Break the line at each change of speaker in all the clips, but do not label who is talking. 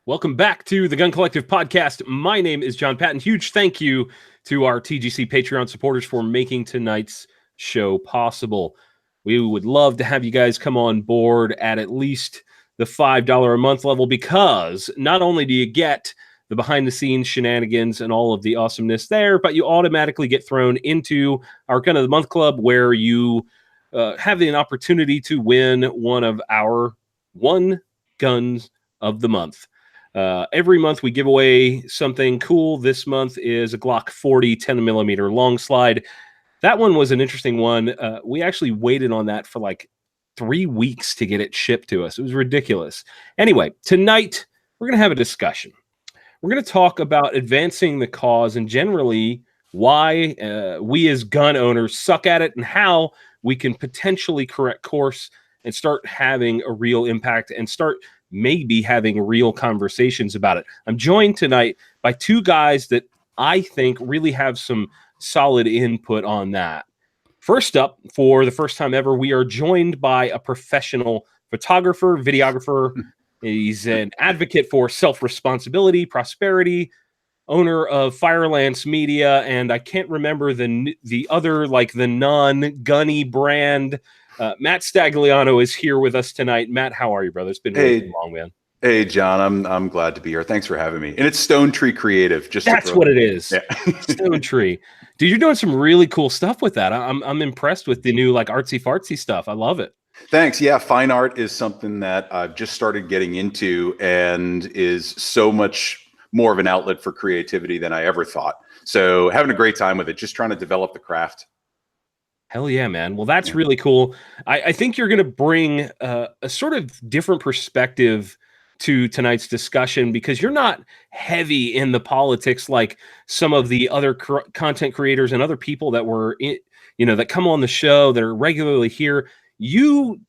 Welcome back to the Gun Collective podcast. My name is Jon Patton. Huge thank you to our TGC Patreon supporters for making tonight's show possible. We would love to have you guys come on board at least the $5 a month level, because not only do you get the behind-the-scenes shenanigans and all of the awesomeness there, but you automatically get thrown into our Gun of the Month Club, where you have an opportunity to win one of our guns of the month. Every month we give away something cool. This month is a Glock 40 10mm long slide. That one was an interesting one. We actually waited on that for like 3 weeks to get it shipped to us. It was ridiculous. Anyway, tonight we're going to have a discussion. We're going to talk about advancing the cause and generally why we as gun owners suck at it and how we can potentially correct course and start having a real impact and start maybe having real conversations about it. I'm joined tonight by two guys that I think really have some solid input on that. First up, for the first time ever, we are joined by a professional photographer, videographer. He's an advocate for self-responsibility, prosperity, owner of Firelance Media, and I can't remember the other, like the non-gunny brand. Matt Stagliano is here with us tonight. Matt, how are you, brother? It's been really long, man.
Hey, John, I'm glad to be here. Thanks for having me. And it's Stone Tree Creative.
That's what it is. Yeah. Stone Tree. Dude, you're doing some really cool stuff with that. I'm impressed with the new like artsy fartsy stuff. I love it.
Thanks. Yeah, fine art is something that I've just started getting into and is so much more of an outlet for creativity than I ever thought. So having a great time with it, just trying to develop the craft.
Hell yeah, man. Well, that's really cool. I think you're going to bring a sort of different perspective to tonight's discussion, because you're not heavy in the politics like some of the other content creators and other people that were that come on the show that are regularly here. You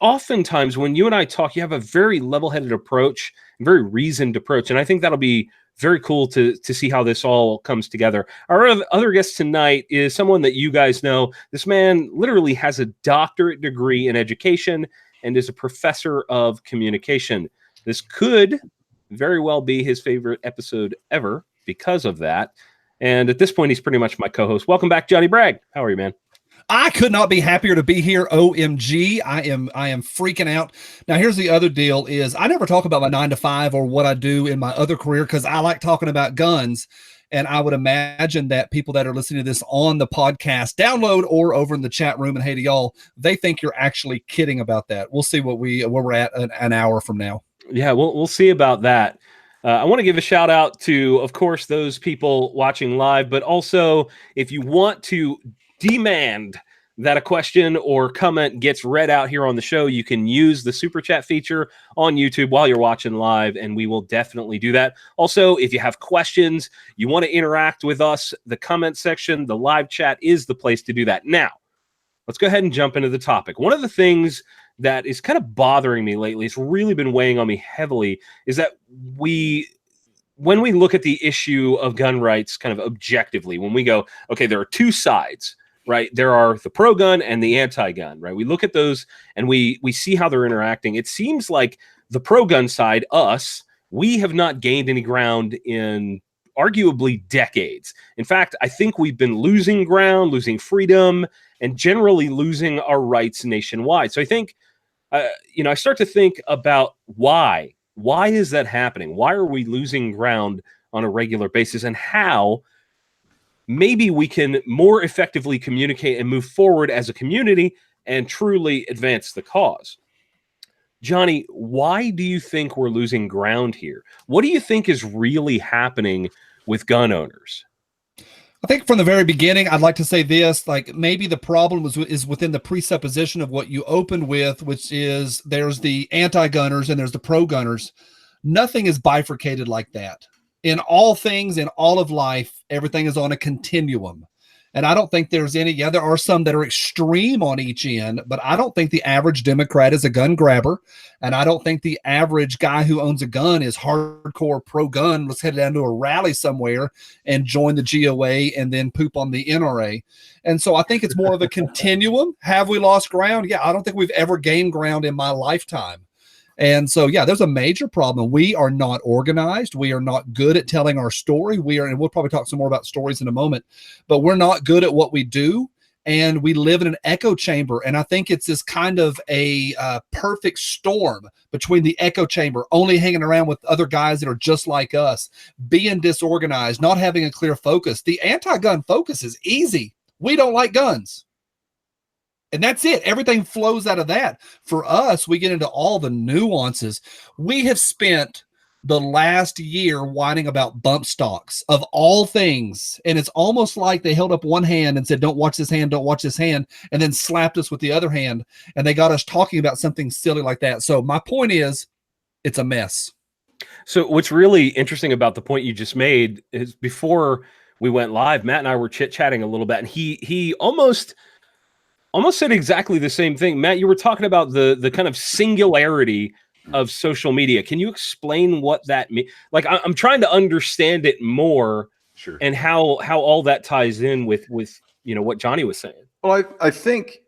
oftentimes, when you and I talk, you have a very level-headed approach, very reasoned approach, and I think that'll be very cool to see how this all comes together. Our other guest tonight is someone that you guys know. This man literally has a doctorate degree in education and is a professor of communication. This could very well be his favorite episode ever because of that. And at this point, he's pretty much my co-host. Welcome back, Johnny Bragg. How are you, man?
I could not be happier to be here. OMG. I am freaking out. Now, here's the other deal is I never talk about my 9 to 5 or what I do in my other career, because I like talking about guns. And I would imagine that people that are listening to this on the podcast download or over in the chat room, and hey to y'all, they think you're actually kidding about that. We'll see where we're at an hour from now.
Yeah, we'll see about that. I want to give a shout out to, of course, those people watching live, but also if you want to demand that a question or comment gets read out here on the show, you can use the super chat feature on YouTube while you're watching live, and we will definitely do that. Also, if you have questions, you want to interact with us, the comment section, the live chat is the place to do that. Now, let's go ahead and jump into the topic. One of the things that is kind of bothering me lately, it's really been weighing on me heavily, is that when we look at the issue of gun rights kind of objectively, when we go, okay, there are two sides, right? There are the pro-gun and the anti-gun, right? We look at those and we see how they're interacting. It seems like the pro-gun side, us, we have not gained any ground in arguably decades. In fact, I think we've been losing ground, losing freedom, and generally losing our rights nationwide. So I think, I start to think about why. Why is that happening? Why are we losing ground on a regular basis, and how maybe we can more effectively communicate and move forward as a community and truly advance the cause? Johnny, why do you think we're losing ground here? What do you think is really happening with gun owners?
I think from the very beginning, I'd like to say this, like maybe the problem is within the presupposition of what you opened with, which is there's the anti-gunners and there's the pro-gunners. Nothing is bifurcated like that. In all things, in all of life, everything is on a continuum. And I don't think there's any, there are some that are extreme on each end, but I don't think the average Democrat is a gun grabber. And I don't think the average guy who owns a gun is hardcore pro-gun. Let's head down to a rally somewhere and join the GOA and then poop on the NRA. And so I think it's more of a continuum. Have we lost ground? Yeah, I don't think we've ever gained ground in my lifetime. And so, yeah, there's a major problem. We are not organized. We are not good at telling our story. And we'll probably talk some more about stories in a moment, but we're not good at what we do. And we live in an echo chamber. And I think it's this kind of a perfect storm between the echo chamber, only hanging around with other guys that are just like us, being disorganized, not having a clear focus. The anti-gun focus is easy. We don't like guns. And that's it. Everything flows out of that. For us, we get into all the nuances. We have spent the last year whining about bump stocks of all things. And it's almost like they held up one hand and said, don't watch this hand, don't watch this hand, and then slapped us with the other hand. And they got us talking about something silly like that. So my point is, it's a mess.
So what's really interesting about the point you just made is before we went live, Matt and I were chit-chatting a little bit, and he almost said exactly the same thing. Matt, you were talking about the kind of singularity of social media. Can you explain what that means? Like, I'm trying to understand it more,
Sure.
And how all that ties in with what Johnny was saying.
Well, I think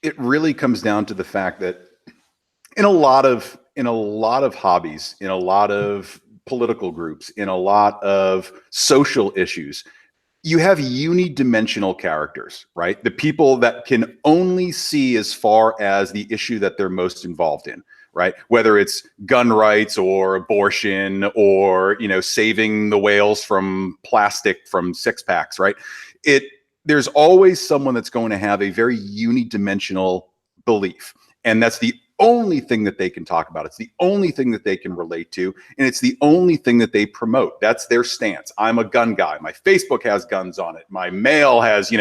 it really comes down to the fact that in a lot of hobbies, in a lot of political groups, in a lot of social issues, you have unidimensional characters, right? The people that can only see as far as the issue that they're most involved in, right? Whether it's gun rights or abortion or, saving the whales from plastic from six packs, right? There's always someone that's going to have a very unidimensional belief. And that's the only thing that they can talk about. It's the only thing that they can relate to. And it's the only thing that they promote. That's their stance. I'm a gun guy. My Facebook has guns on it. My mail has,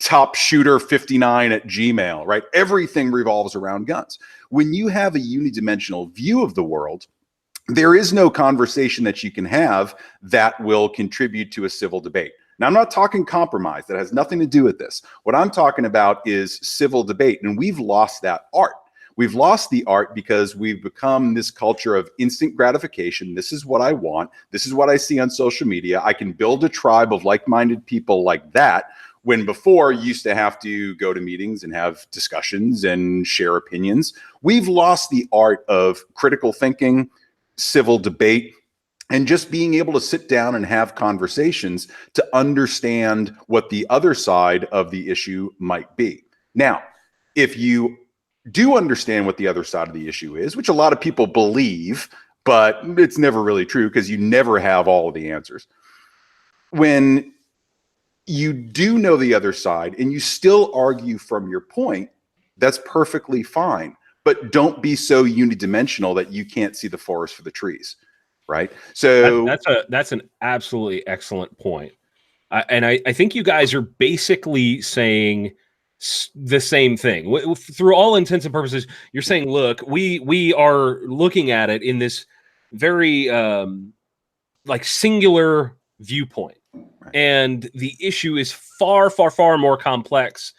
top shooter 59 at Gmail, right? Everything revolves around guns. When you have a unidimensional view of the world, there is no conversation that you can have that will contribute to a civil debate. Now, I'm not talking compromise. That has nothing to do with this. What I'm talking about is civil debate, and we've lost that art. We've lost the art because we've become this culture of instant gratification. This is what I want. This is what I see on social media. I can build a tribe of like-minded people like that, when before you used to have to go to meetings and have discussions and share opinions. We've lost the art of critical thinking, civil debate, and just being able to sit down and have conversations to understand what the other side of the issue might be. Now, if you do understand what the other side of the issue is, which a lot of people believe, but it's never really true because you never have all of the answers. When you do know the other side and you still argue from your point, that's perfectly fine. But don't be so unidimensional that you can't see the forest for the trees, right? So
that's an absolutely excellent point. And I think you guys are basically saying the same thing. Through all intents and purposes, you're saying, look, we are looking at it in this very singular viewpoint. Right. And the issue is far, far, far more complex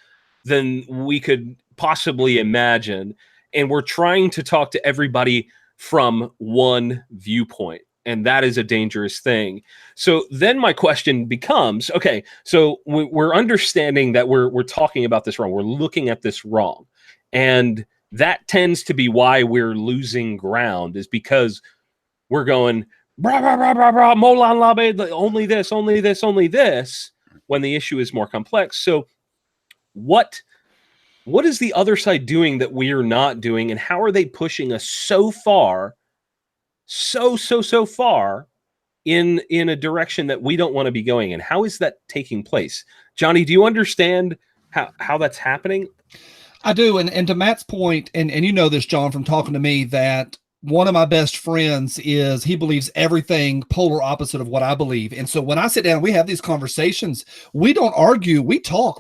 than we could possibly imagine. And we're trying to talk to everybody from one viewpoint. And that is a dangerous thing. So then my question becomes, okay, so we're understanding that we're talking about this wrong. We're looking at this wrong. And that tends to be why we're losing ground, is because we're going, brah, brah, brah, brah, brah, Molan Labe, only this, only this, only this, when the issue is more complex. So what is the other side doing that we're not doing? And how are they pushing us so far, so far in a direction that we don't want to be going in? How is that taking place? Johnny, do you understand how that's happening?
I do. And to Matt's point, and you know this, John, from talking to me, that one of my best friends he believes everything polar opposite of what I believe. And so when I sit down, we have these conversations, we don't argue, we talk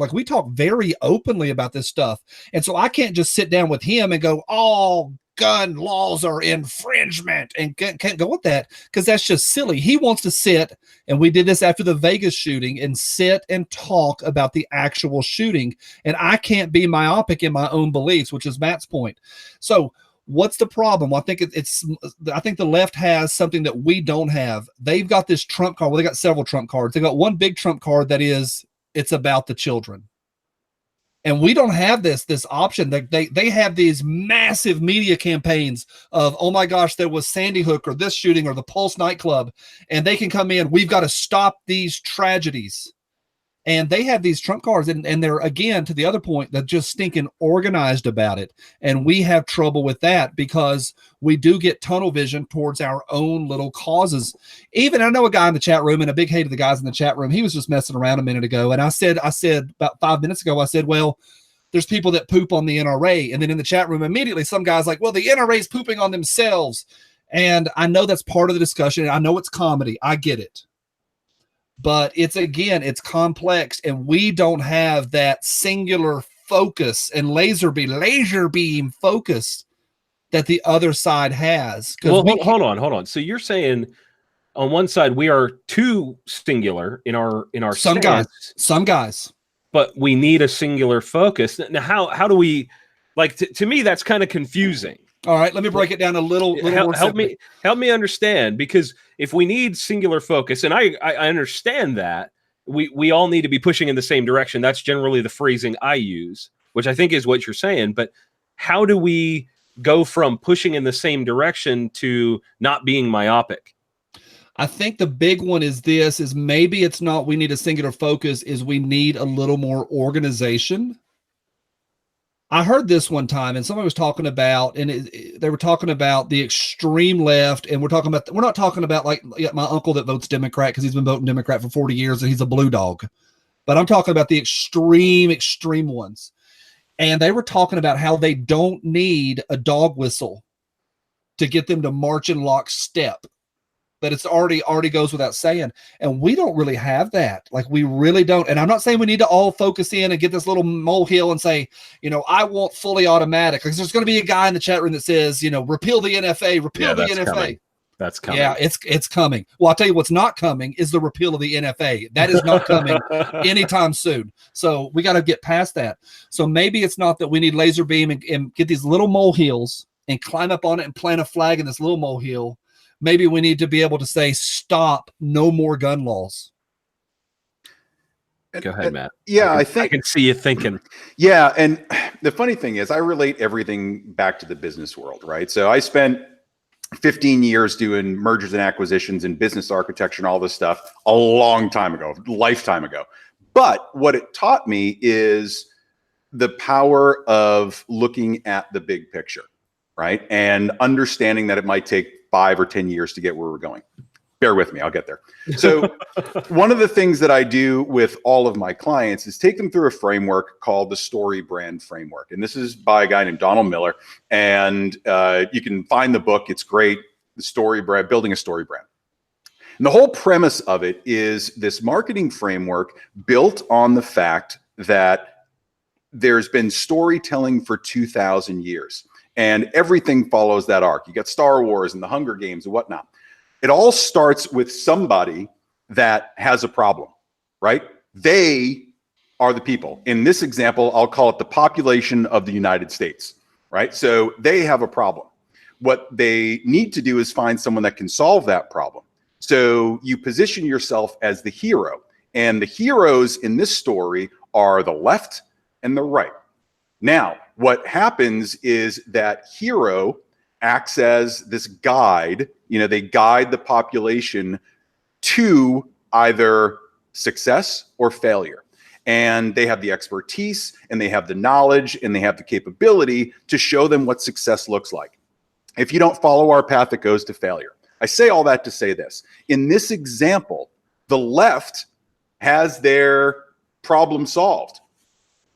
very openly about this stuff. And so I can't just sit down with him and go, all gun laws are infringement, and can't go with that, because that's just silly. He wants to sit, and we did this after the Vegas shooting, and sit and talk about the actual shooting. And I can't be myopic in my own beliefs, which is Matt's point. So what's the problem? Well, I think I think the left has something that we don't have. They've got this trump card. Well, they got several trump cards. They got one big trump card that is, it's about the children. And we don't have this option. They have these massive media campaigns of, oh my gosh, there was Sandy Hook or this shooting or the Pulse nightclub, and they can come in. We've got to stop these tragedies. And they have these trump cards, and they're, again, to the other point, they're just stinking organized about it. And we have trouble with that because we do get tunnel vision towards our own little causes. Even I know a guy in the chat room, and a big hate of the guys in the chat room. He was just messing around a minute ago. And I said about 5 minutes ago, I said, well, there's people that poop on the NRA. And then in the chat room, immediately some guy's like, well, the NRA is pooping on themselves. And I know that's part of the discussion. And I know it's comedy. I get it. But it's complex, and we don't have that singular focus and laser beam focus that the other side has.
Well, hold on. So you're saying on one side we are too singular in our
some guys,
but we need a singular focus. Now, how do we, like, to me that's kind of confusing.
All right, let me break it down a little more.
Help me understand, because if we need singular focus, and I understand that we all need to be pushing in the same direction. That's generally the phrasing I use, which I think is what you're saying. But how do we go from pushing in the same direction to not being myopic?
I think the big one is maybe it's not we need a singular focus, is we need a little more organization. I heard this one time, and somebody was talking about, and they were talking about the extreme left, and we're not talking about like my uncle that votes Democrat because he's been voting Democrat for 40 years and he's a blue dog, but I'm talking about the extreme ones. And they were talking about how they don't need a dog whistle to get them to march in lockstep. That it's already goes without saying. And we don't really have that. Like, we really don't. And I'm not saying we need to all focus in and get this little molehill and say, I want fully automatic. Because there's going to be a guy in the chat room that says, repeal the NFA, repeal the NFA.
Coming. That's coming.
Yeah, it's coming. Well, I'll tell you what's not coming is the repeal of the NFA. That is not coming anytime soon. So we got to get past that. So maybe it's not that we need laser beam and get these little molehills and climb up on it and plant a flag in this little molehill. Maybe we need to be able to say, stop, no more gun laws.
Go ahead, Matt.
Yeah,
I can see you thinking.
Yeah, and the funny thing is I relate everything back to the business world, right? So I spent 15 years doing mergers and acquisitions and business architecture and all this stuff a long time ago, lifetime ago. But what it taught me is the power of looking at the big picture, right? And understanding that it might take 5 or 10 years to get where we're going. Bear with me, I'll get there. So one of the things that I do with all of my clients is take them through a framework called the Story Brand Framework. And this is by a guy named Donald Miller. And you can find the book. It's great. The Story Brand, Building a Story Brand. And the whole premise of it is this marketing framework built on the fact that there's been storytelling for 2,000 years. And everything follows that arc. You got Star Wars and the Hunger Games and whatnot. It all starts with somebody that has a problem, right? They are the people. In this example, I'll call it the population of the United States, right? So they have a problem. What they need to do is find someone that can solve that problem. So you position yourself as the hero. And the heroes in this story are the left and the right. Now, what happens is that hero acts as this guide. They guide the population to either success or failure. And they have the expertise, and they have the knowledge, and they have the capability to show them what success looks like. If you don't follow our path, it goes to failure. I say all that to say this. In this example, the left has their problem solved.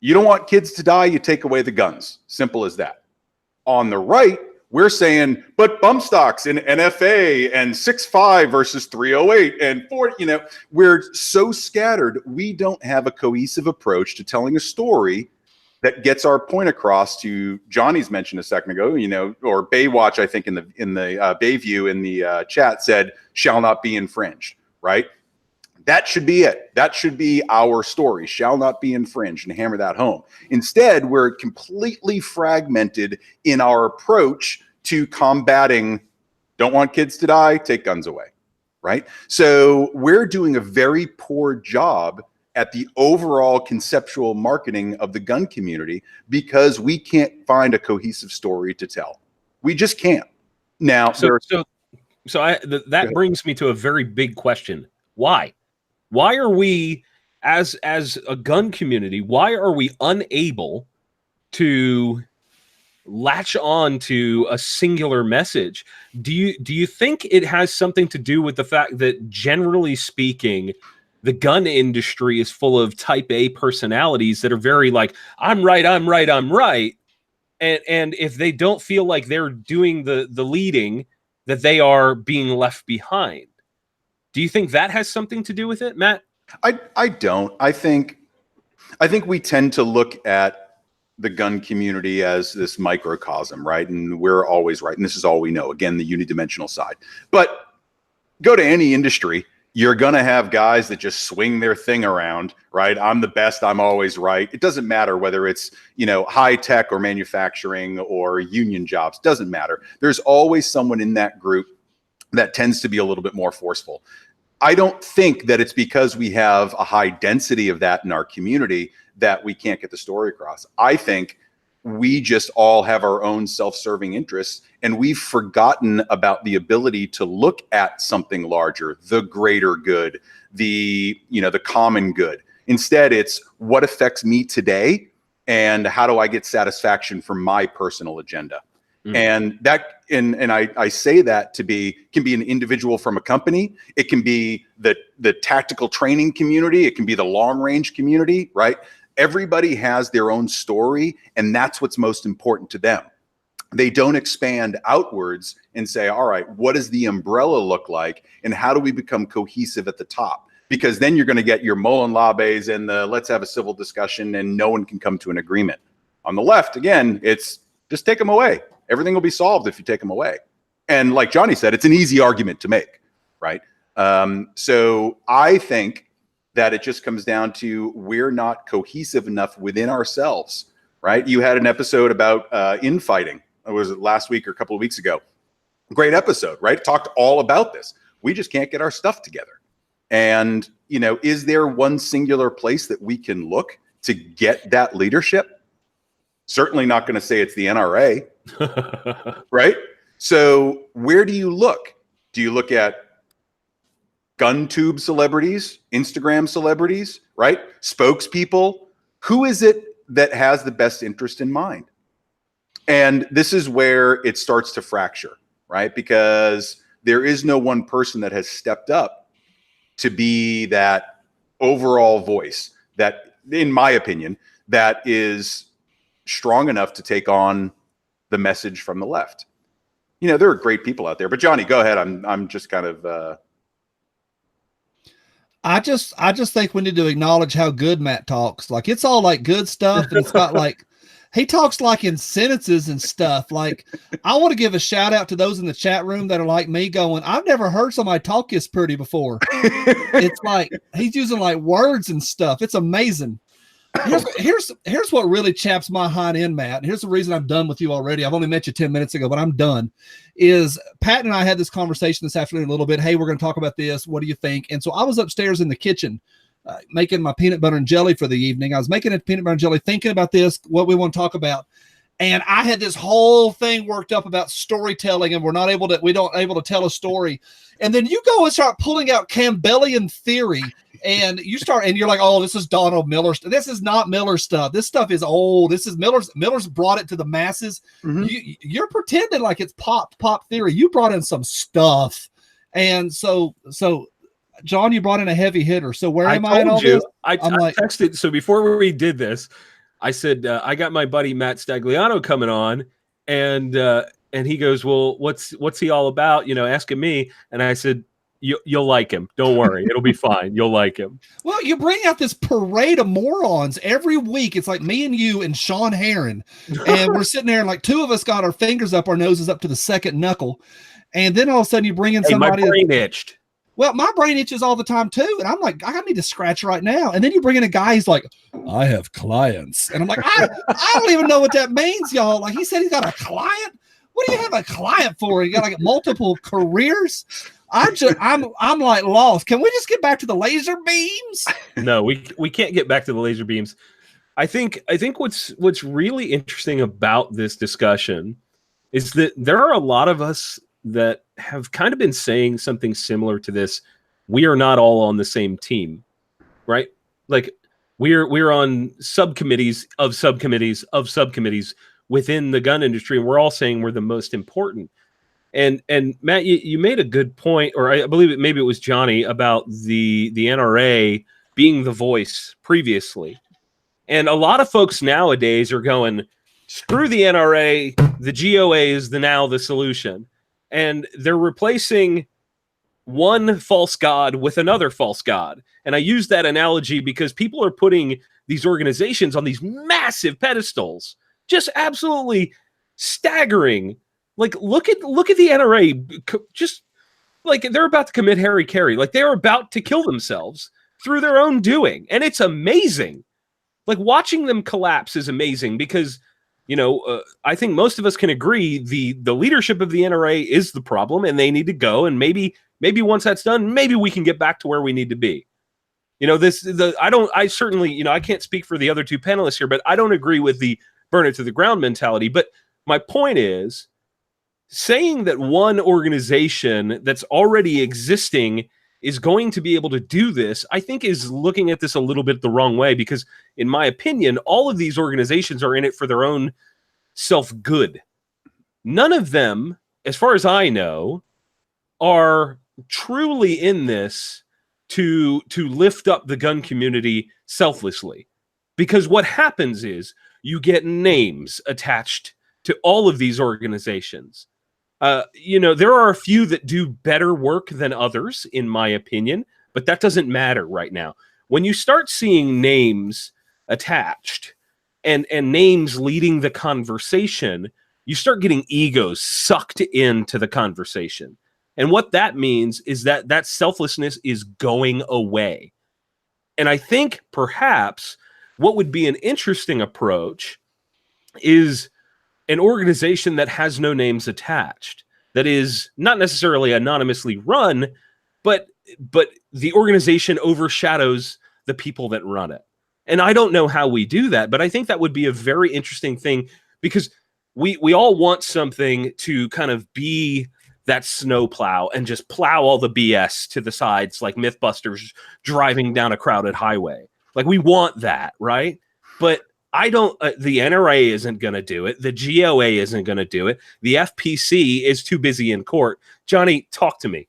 You don't want kids to die, you take away the guns. Simple as that. On the right, we're saying, but bump stocks in NFA and 6.5 versus 308 and 40, we're so scattered. We don't have a cohesive approach to telling a story that gets our point across. To Johnny's mentioned a second ago, or Baywatch, I think in the Bayview in the chat said, shall not be infringed, right? That should be it. That should be our story. Shall not be infringed, and hammer that home. Instead, we're completely fragmented in our approach to combating, don't want kids to die, take guns away, right? So we're doing a very poor job at the overall conceptual marketing of the gun community because we can't find a cohesive story to tell. We just can't. Now,
that brings me to a very big question. Why? Why are we, as a gun community, why are we unable to latch on to a singular message? Do you think it has something to do with the fact that, generally speaking, the gun industry is full of type A personalities that are very like, I'm right, I'm right, I'm right. And if they don't feel like they're doing the leading, that they are being left behind. Do you think that has something to do with it, Matt?
I don't. I think we tend to look at the gun community as this microcosm, right? And we're always right. And this is all we know. Again, the unidimensional side. But go to any industry, you're going to have guys that just swing their thing around, right? I'm the best. I'm always right. It doesn't matter whether it's, high tech or manufacturing or union jobs. Doesn't matter. There's always someone in that group that tends to be a little bit more forceful. I don't think that it's because we have a high density of that in our community that we can't get the story across. I think we just all have our own self-serving interests, and we've forgotten about the ability to look at something larger, the greater good, the common good. Instead, it's what affects me today and how do I get satisfaction from my personal agenda. And I say that can be an individual from a company. It can be the tactical training community. It can be the long range community, right? Everybody has their own story, and that's what's most important to them. They don't expand outwards and say, all right, what does the umbrella look like? And how do we become cohesive at the top? Because then you're going to get your Mullen Labes and the let's have a civil discussion and no one can come to an agreement. On the left, again, it's just take them away. Everything will be solved if you take them away. And like Johnny said, it's an easy argument to make, right? So I think that it just comes down to we're not cohesive enough within ourselves, right? You had an episode about infighting. Was it last week or a couple of weeks ago? Great episode, right? Talked all about this. We just can't get our stuff together. And, is there one singular place that we can look to get that leadership? Certainly not going to say it's the NRA, right? So where do you look? Do you look at GunTube celebrities, Instagram celebrities, right? Spokespeople? Who is it that has the best interest in mind? And this is where it starts to fracture, right? Because there is no one person that has stepped up to be that overall voice that, in my opinion, that is strong enough to take on the message from the left. There are great people out there, but Johnny, go ahead. I'm just kind of,
I just think we need to acknowledge how good Matt talks. Like, it's all like good stuff. And it's got like, he talks like in sentences and stuff. Like, I want to give a shout out to those in the chat room that are like me going, I've never heard somebody talk this pretty before. It's like, he's using like words and stuff. It's amazing. Here's what really chaps my hind end, Matt. And here's the reason I'm done with you already. I've only met you 10 minutes ago, but I'm done. Is Pat and I had this conversation this afternoon a little bit. Hey, we're going to talk about this. What do you think? And so I was upstairs in the kitchen making my peanut butter and jelly for the evening. I was making a peanut butter and jelly, thinking about this, what we want to talk about. And I had this whole thing worked up about storytelling, and we don't able to tell a story. And then you go and start pulling out Campbellian theory, and you're like, oh, this is Donald Miller. This is not Miller stuff. This stuff is old. This is Miller's brought it to the masses. Mm-hmm. You're pretending like it's pop theory. You brought in some stuff. And so John, you brought in a heavy hitter. So where am I in all this?
I texted. So before we did this, I said, I got my buddy Matt Stagliano coming on, and he goes, well, what's he all about? Asking me. And I said, you'll like him. Don't worry. It'll be fine. You'll like him.
Well, you bring out this parade of morons every week. It's like me and you and Sean Heron, and we're sitting there and like two of us got our fingers up, our noses up to the second knuckle. And then all of a sudden you bring in somebody.
My brain itched.
Well, my brain itches all the time too. And I'm like, I need to scratch right now. And then you bring in a guy, he's like, I have clients. And I'm like, I don't even know what that means, y'all. Like, he said he's got a client. What do you have a client for? You got like multiple careers? I'm like lost. Can we just get back to the laser beams?
No, we can't get back to the laser beams. I think what's really interesting about this discussion is that there are a lot of us that have kind of been saying something similar to this. We are not all on the same team, right? Like we're on subcommittees of subcommittees of subcommittees within the gun industry, and we're all saying we're the most important. And Matt, you made a good point, or I believe maybe it was Johnny, about the NRA being the voice previously. And a lot of folks nowadays are going, screw the NRA, the GOA is now the solution. And they're replacing one false god with another false god. And I use that analogy because people are putting these organizations on these massive pedestals, just absolutely staggering. Like, look at the NRA, just like they're about to commit Harry Carey. Like, they're about to kill themselves through their own doing. And it's amazing. Like, watching them collapse is amazing because, I think most of us can agree the leadership of the NRA is the problem and they need to go. And maybe once that's done, maybe we can get back to where we need to be. I certainly, I can't speak for the other two panelists here, but I don't agree with the burn it to the ground mentality. But my point is saying that one organization that's already existing is going to be able to do this, I think is looking at this a little bit the wrong way, because in my opinion, all of these organizations are in it for their own self-good. None of them, as far as I know, are truly in this to lift up the gun community selflessly. Because what happens is you get names attached to all of these organizations. There are a few that do better work than others, in my opinion, but that doesn't matter right now. When you start seeing names attached and names leading the conversation, you start getting egos sucked into the conversation. And what that means is that selflessness is going away. And I think perhaps what would be an interesting approach is an organization that has no names attached, that is not necessarily anonymously run, but the organization overshadows the people that run it. And I don't know how we do that, but I think that would be a very interesting thing, because we all want something to kind of be that snowplow and just plow all the BS to the sides, like Mythbusters driving down a crowded highway. Like, we want that, right? But I don't, the NRA isn't going to do it. The GOA isn't going to do it. The FPC is too busy in court. Johnny, talk to me.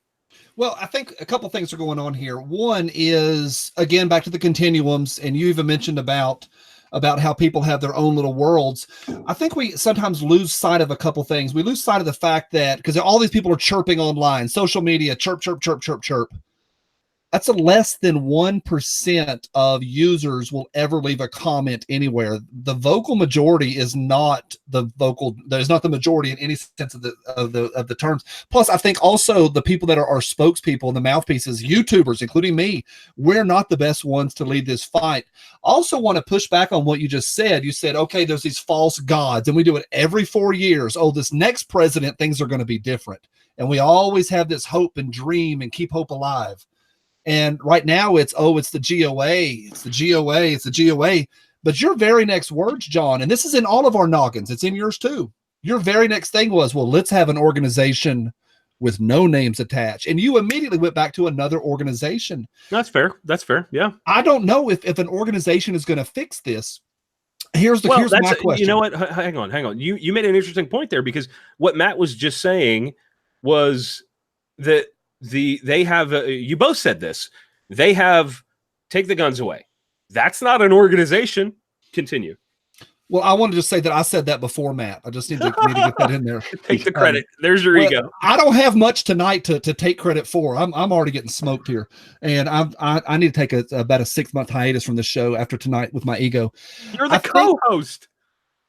Well, I think a couple things are going on here. One is, again, back to the continuums, and you even mentioned about how people have their own little worlds. I think we sometimes lose sight of a couple things. We lose sight of the fact that, because all these people are chirping online, social media, chirp, chirp, chirp, chirp, chirp. That's a less than 1% of users will ever leave a comment anywhere. The vocal majority is not the majority in any sense of the terms. Plus, I think also the people that are our spokespeople and the mouthpieces, YouTubers, including me, we're not the best ones to lead this fight. Also want to push back on what you just said. You said, okay, there's these false gods, and we do it every 4 years. Oh, this next president, things are going to be different. And we always have this hope and dream and keep hope alive. And right now it's the GOA. But your very next words, John, and this is in all of our noggins, it's in yours too. Your very next thing was, well, let's have an organization with no names attached. And you immediately went back to another organization.
That's fair. Yeah.
I don't know if an organization is going to fix this. Here's my question.
You know what? Hang on. You made an interesting point there, because what Matt was just saying was that they have you both said this. They have take the guns away. That's not an organization. Continue.
Well, I want to just say that I said that before, Matt. I just need to get that in there.
Take the credit. There's your ego.
I don't have much tonight to take credit for. I'm already getting smoked here, and I need to take about a 6-month hiatus from the show after tonight with my ego.
You're the co-host.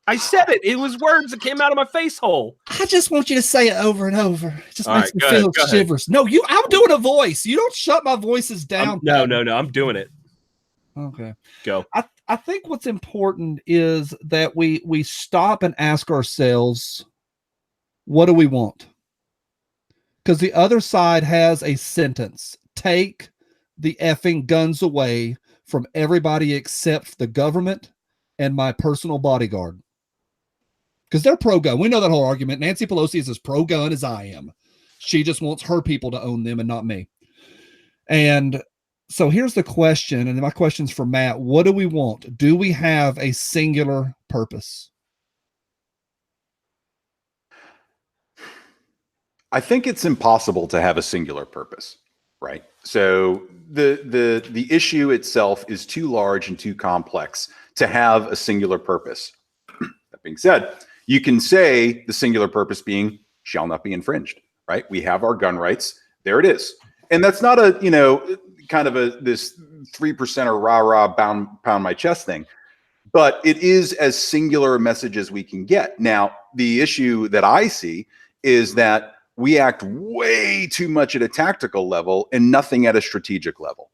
I said it. It was words that came out of my face hole.
I just want you to say it over and over. It just makes me feel shivers. No, I'm doing a voice. You don't shut my voices down.
No. I'm doing it.
Okay.
Go.
I think what's important is that we stop and ask ourselves, what do we want? Because the other side has a sentence: take the effing guns away from everybody except the government and my personal bodyguard. Because they're pro-gun. We know that whole argument. Nancy Pelosi is as pro-gun as I am. She just wants her people to own them and not me. And so here's the question, and my question's for Matt. What do we want? Do we have a singular purpose?
I think it's impossible to have a singular purpose, right? So the issue itself is too large and too complex to have a singular purpose. That being said, you can say the singular purpose being shall not be infringed, right? We have our gun rights. There it is. And that's not a, kind of this 3% or rah-rah pound my chest thing, but it is as singular a message as we can get. Now, the issue that I see is that we act way too much at a tactical level and nothing at a strategic level,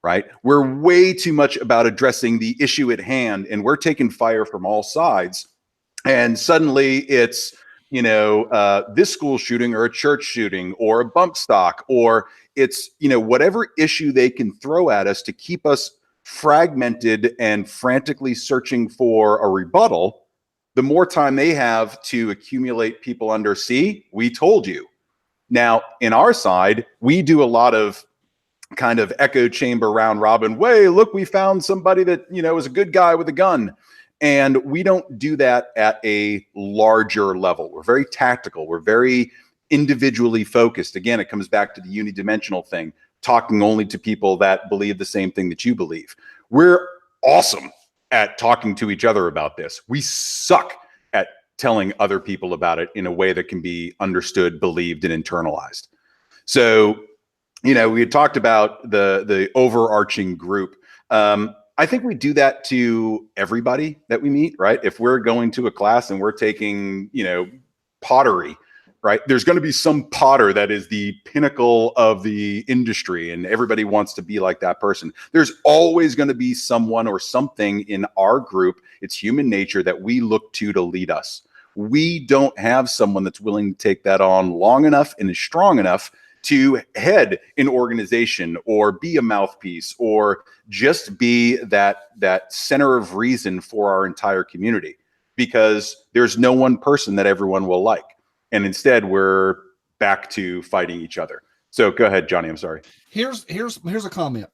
right? We're way too much about addressing the issue at hand, and we're taking fire from all sides. And suddenly it's, this school shooting or a church shooting or a bump stock, or it's, whatever issue they can throw at us to keep us fragmented and frantically searching for a rebuttal. The more time they have to accumulate people under C, we told you. Now, in our side, we do a lot of kind of echo chamber round robin way. Look, we found somebody that, is a good guy with a gun. And we don't do that at a larger level. We're very tactical. We're very individually focused. Again, it comes back to the unidimensional thing, talking only to people that believe the same thing that you believe. We're awesome at talking to each other about this. We suck at telling other people about it in a way that can be understood, believed, and internalized. So, we had talked about the overarching group. I think we do that to everybody that we meet, right? If we're going to a class and we're taking, pottery, right? There's going to be some potter that is the pinnacle of the industry and everybody wants to be like that person. There's always going to be someone or something in our group. It's human nature that we look to lead us. We don't have someone that's willing to take that on long enough and is strong enough to head an organization or be a mouthpiece or just be that center of reason for our entire community, because there's no one person that everyone will like. And instead we're back to fighting each other. So go ahead, Johnny. I'm sorry.
Here's a comment.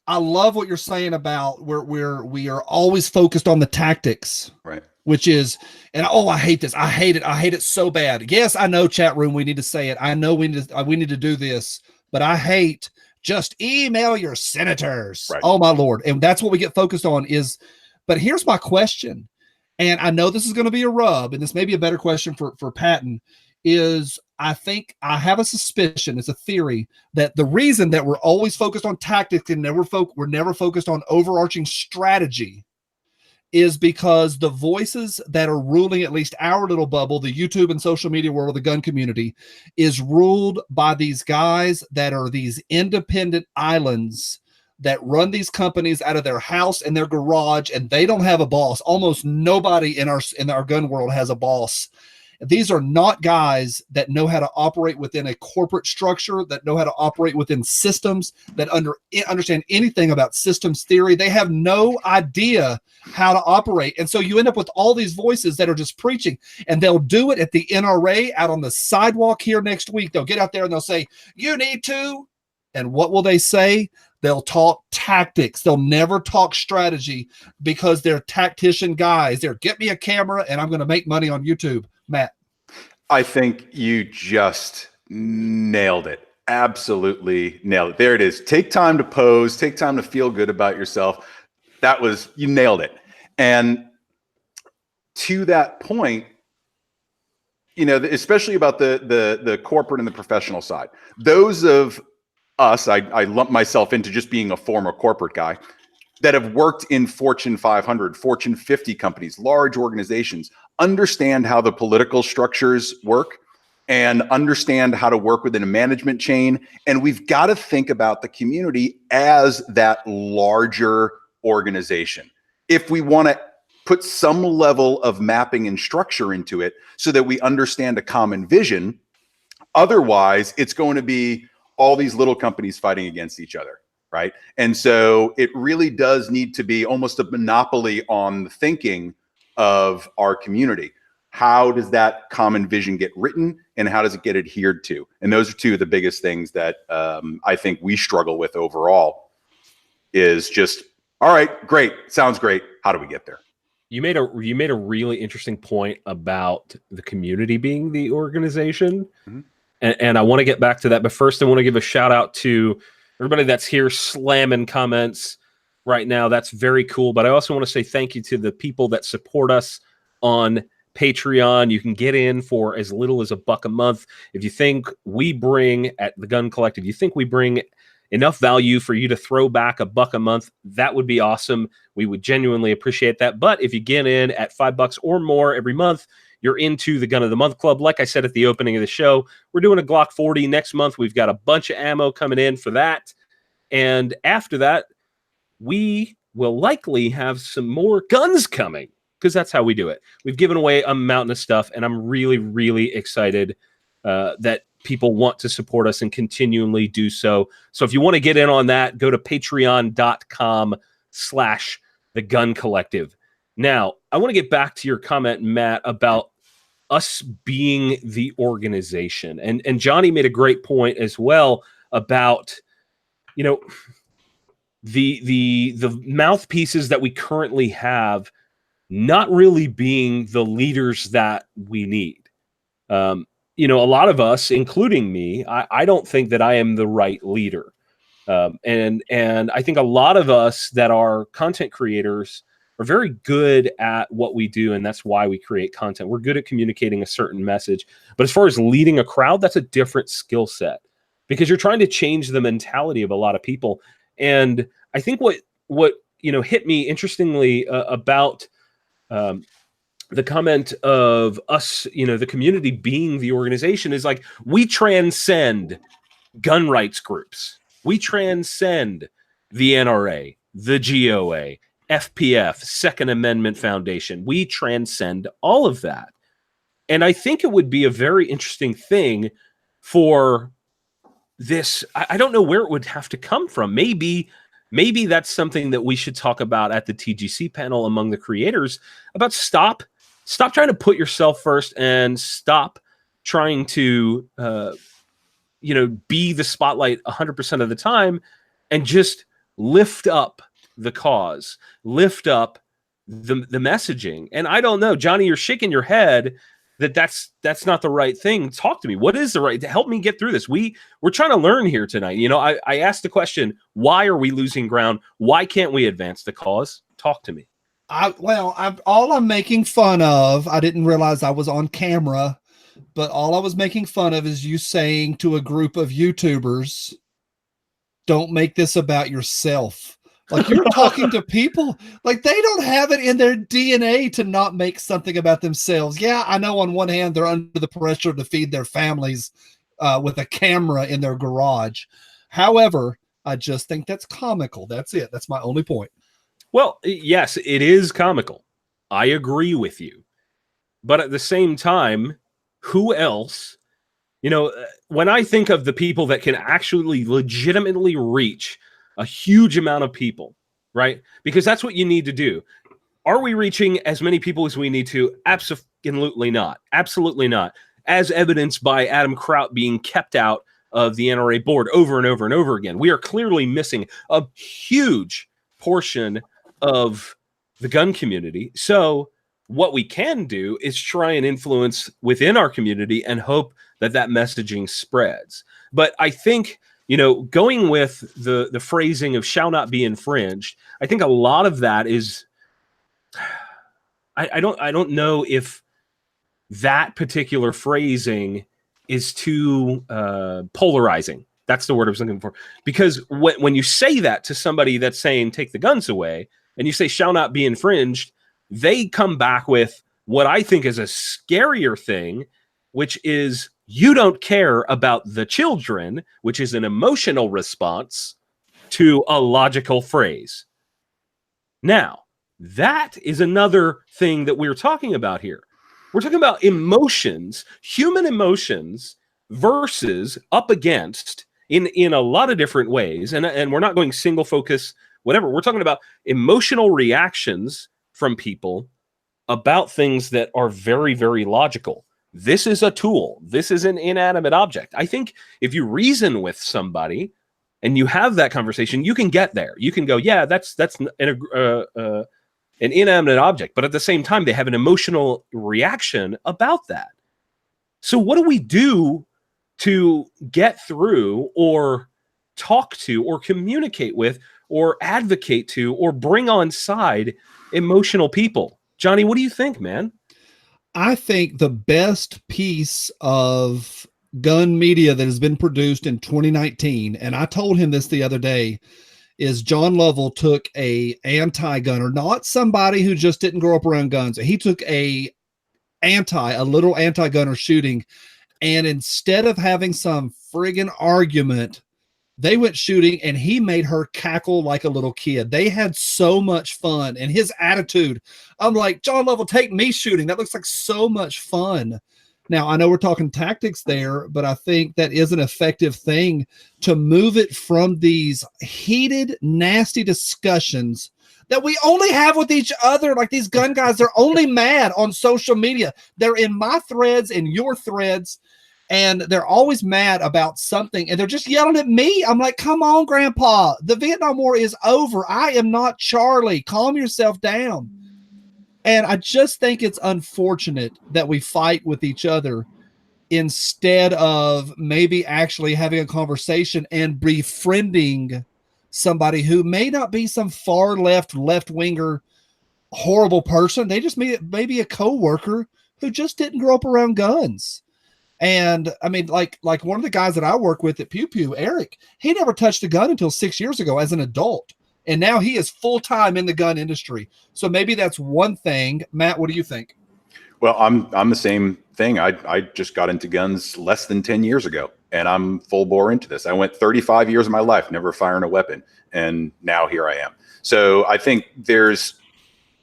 I love what you're saying about we are always focused on the tactics,
right?
Which is, and I hate this. I hate it. I hate it so bad. Yes, I know, chat room, we need to say it. I know we need to do this, but I hate just email your senators. Right. Oh my Lord. And that's what we get focused on is, but here's my question. And I know this is going to be a rub, and this may be a better question for Patton, is I think I have a suspicion, it's a theory, that the reason that we're always focused on tactics and we're never focused on overarching strategy is because the voices that are ruling at least our little bubble, the YouTube and social media world, the gun community, is ruled by these guys that are these independent islands that run these companies out of their house and their garage, and they don't have a boss. Almost nobody in our gun world has a boss. These are not guys that know how to operate within a corporate structure, that know how to operate within systems, that understand anything about systems theory. They have no idea how to operate. And so you end up with all these voices that are just preaching, and they'll do it at the NRA out on the sidewalk here next week. They'll get out there and they'll say, you need to. And what will they say? They'll talk tactics. They'll never talk strategy because they're tactician guys. They're get me a camera and I'm going to make money on YouTube. Matt.
I think you just nailed it. Absolutely nailed it. There it is. Take time to pose, take time to feel good about yourself. You nailed it. And to that point, especially about the corporate and the professional side, those of us, I lump myself into just being a former corporate guy, that have worked in Fortune 500, Fortune 50 companies, large organizations, understand how the political structures work and understand how to work within a management chain. And we've got to think about the community as that larger organization. If we want to put some level of mapping and structure into it so that we understand a common vision, Otherwise, it's going to be all these little companies fighting against each other, right? And so it really does need to be almost a monopoly on the thinking of our community. How does that common vision get written, and how does it get adhered to? And those are two of the biggest things that I think we struggle with overall, is just, all right, great, sounds great. How do we get there?
You made a really interesting point about the community being the organization.
Mm-hmm.
And I want to get back to that. But first, I want to give a shout out to everybody that's here slamming comments right now. That's very cool. But I also want to say thank you to the people that support us on Patreon. You can get in for as little as $1 a month. If you think we bring, at the Gun Collective, you think we bring enough value for you to throw back $1 a month, that would be awesome. We would genuinely appreciate that. But if you get in at $5 or more every month, you're into the Gun of the Month Club. Like I said at the opening of the show, we're doing a Glock 40 next month. We've got a bunch of ammo coming in for that. And after that, we will likely have some more guns coming, because that's how we do it. We've given away a mountain of stuff, and I'm really, really excited that people want to support us and continually do so. So if you want to get in on that, go to patreon.com/The Gun Collective. Now, I want to get back to your comment, Matt, about us being the organization. And Johnny made a great point as well about, you know, the mouthpieces that we currently have not really being the leaders that we need. You know, a lot of us, including me, I don't think that I am the right leader. And I think a lot of us that are content creators are very good at what we do, and that's why we create content. We're good at communicating a certain message. But as far as leading a crowd, that's a different skill set, because you're trying to change the mentality of a lot of people. And I think what you know hit me interestingly about the comment of us, you know, the community being the organization, is like, we transcend gun rights groups. We transcend the NRA, the GOA, FPF, Second Amendment Foundation. We transcend all of that. And I think it would be a very interesting thing for this. I don't know where it would have to come from. Maybe that's something that we should talk about at the TGC panel among the creators, about stop trying to put yourself first, and stop trying to, you know, be the spotlight 100% of the time, and just lift up the cause, lift up the messaging. And I don't know, Johnny, you're shaking your head that's not the right thing. Talk to me. What is the right, to help me get through this? We're trying to learn here tonight. You know, I asked the question, why are we losing ground? Why can't we advance the cause? Talk to me.
All I'm making fun of, I didn't realize I was on camera, but all I was making fun of is you saying to a group of YouTubers, don't make this about yourself. Like, you're talking to people, like, they don't have it in their DNA to not make something about themselves. Yeah, I know on one hand, they're under the pressure to feed their families with a camera in their garage. However, I just think that's comical. That's it. That's my only point.
Well, yes, it is comical. I agree with you. But at the same time, who else? You know, when I think of the people that can actually legitimately reach a huge amount of people, right? Because that's what you need to do. Are we reaching as many people as we need to? Absolutely not. Absolutely not. As evidenced by Adam Kraut being kept out of the NRA board over and over and over again. We are clearly missing a huge portion of the gun community. So what we can do is try and influence within our community and hope that messaging spreads. But I think, you know, going with the phrasing of shall not be infringed, I think a lot of that is, I don't know if that particular phrasing is too polarizing. That's the word I was looking for. Because when you say that to somebody that's saying take the guns away, and you say shall not be infringed, they come back with what I think is a scarier thing, which is you don't care about the children, which is an emotional response to a logical phrase. Now, that is another thing that we're talking about here. We're talking about emotions, human emotions, versus up against in a lot of different ways. And we're not going single focus, whatever. We're talking about emotional reactions from people about things that are very, very logical. This is a tool. This is an inanimate object. I think if you reason with somebody and you have that conversation, you can get there. You can go, yeah, that's an inanimate object. But at the same time, they have an emotional reaction about that. So what do we do to get through or talk to or communicate with or advocate to or bring on side emotional people? Johnny, what do you think, man?
I think the best piece of gun media that has been produced in 2019, and I told him this the other day, is John Lovell took a anti-gunner, not somebody who just didn't grow up around guns. He took a little anti-gunner shooting, and instead of having some friggin' argument, they went shooting and he made her cackle like a little kid. They had so much fun, and his attitude, I'm like, John Lovell, take me shooting. That looks like so much fun. Now, I know we're talking tactics there, but I think that is an effective thing to move it from these heated, nasty discussions that we only have with each other. Like these gun guys, they're only mad on social media. They're in my threads, in your threads, and they're always mad about something, and they're just yelling at me. I'm like, come on, Grandpa. The Vietnam War is over. I am not Charlie. Calm yourself down. And I just think it's unfortunate that we fight with each other instead of maybe actually having a conversation and befriending somebody who may not be some far left-winger, horrible person. They just maybe a coworker who just didn't grow up around guns. And I mean, like one of the guys that I work with at Pew Pew, Eric, he never touched a gun until 6 years ago as an adult. And now he is full-time in the gun industry. So maybe that's one thing. Matt, what do you think?
Well, I'm the same thing. I just got into guns less than 10 years ago, and I'm full bore into this. I went 35 years of my life never firing a weapon, and now here I am. So I think there's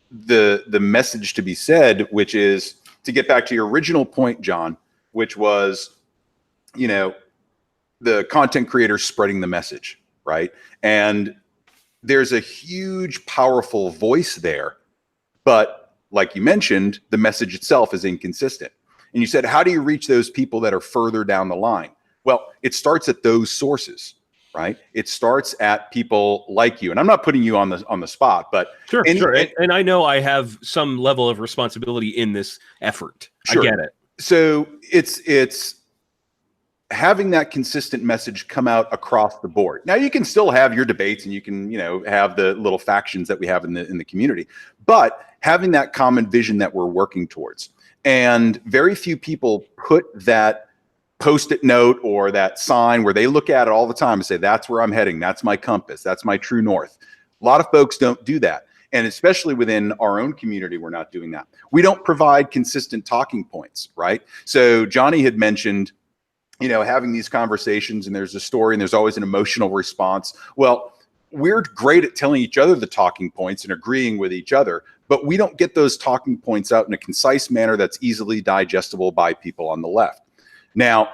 the message to be said, which is to get back to your original point, John, which was, the content creator spreading the message, right? And there's a huge, powerful voice there, but like you mentioned, the message itself is inconsistent. And you said, how do you reach those people that are further down the line? Well, it starts at those sources, right? It starts at people like you. And I'm not putting you on the spot, but
sure. And I know I have some level of responsibility in this effort. Sure. I get it.
So it's having that consistent message come out across the board. Now you can still have your debates, and you can, have the little factions that we have in the community, but having that common vision that we're working towards. And very few people put that Post-it note or that sign where they look at it all the time and say, that's where I'm heading. That's my compass. That's my true north. A lot of folks don't do that. And especially within our own community, we're not doing that. We don't provide consistent talking points, right? So Johnny had mentioned, having these conversations, and there's a story and there's always an emotional response. Well, we're great at telling each other the talking points and agreeing with each other, but we don't get those talking points out in a concise manner that's easily digestible by people on the left. Now,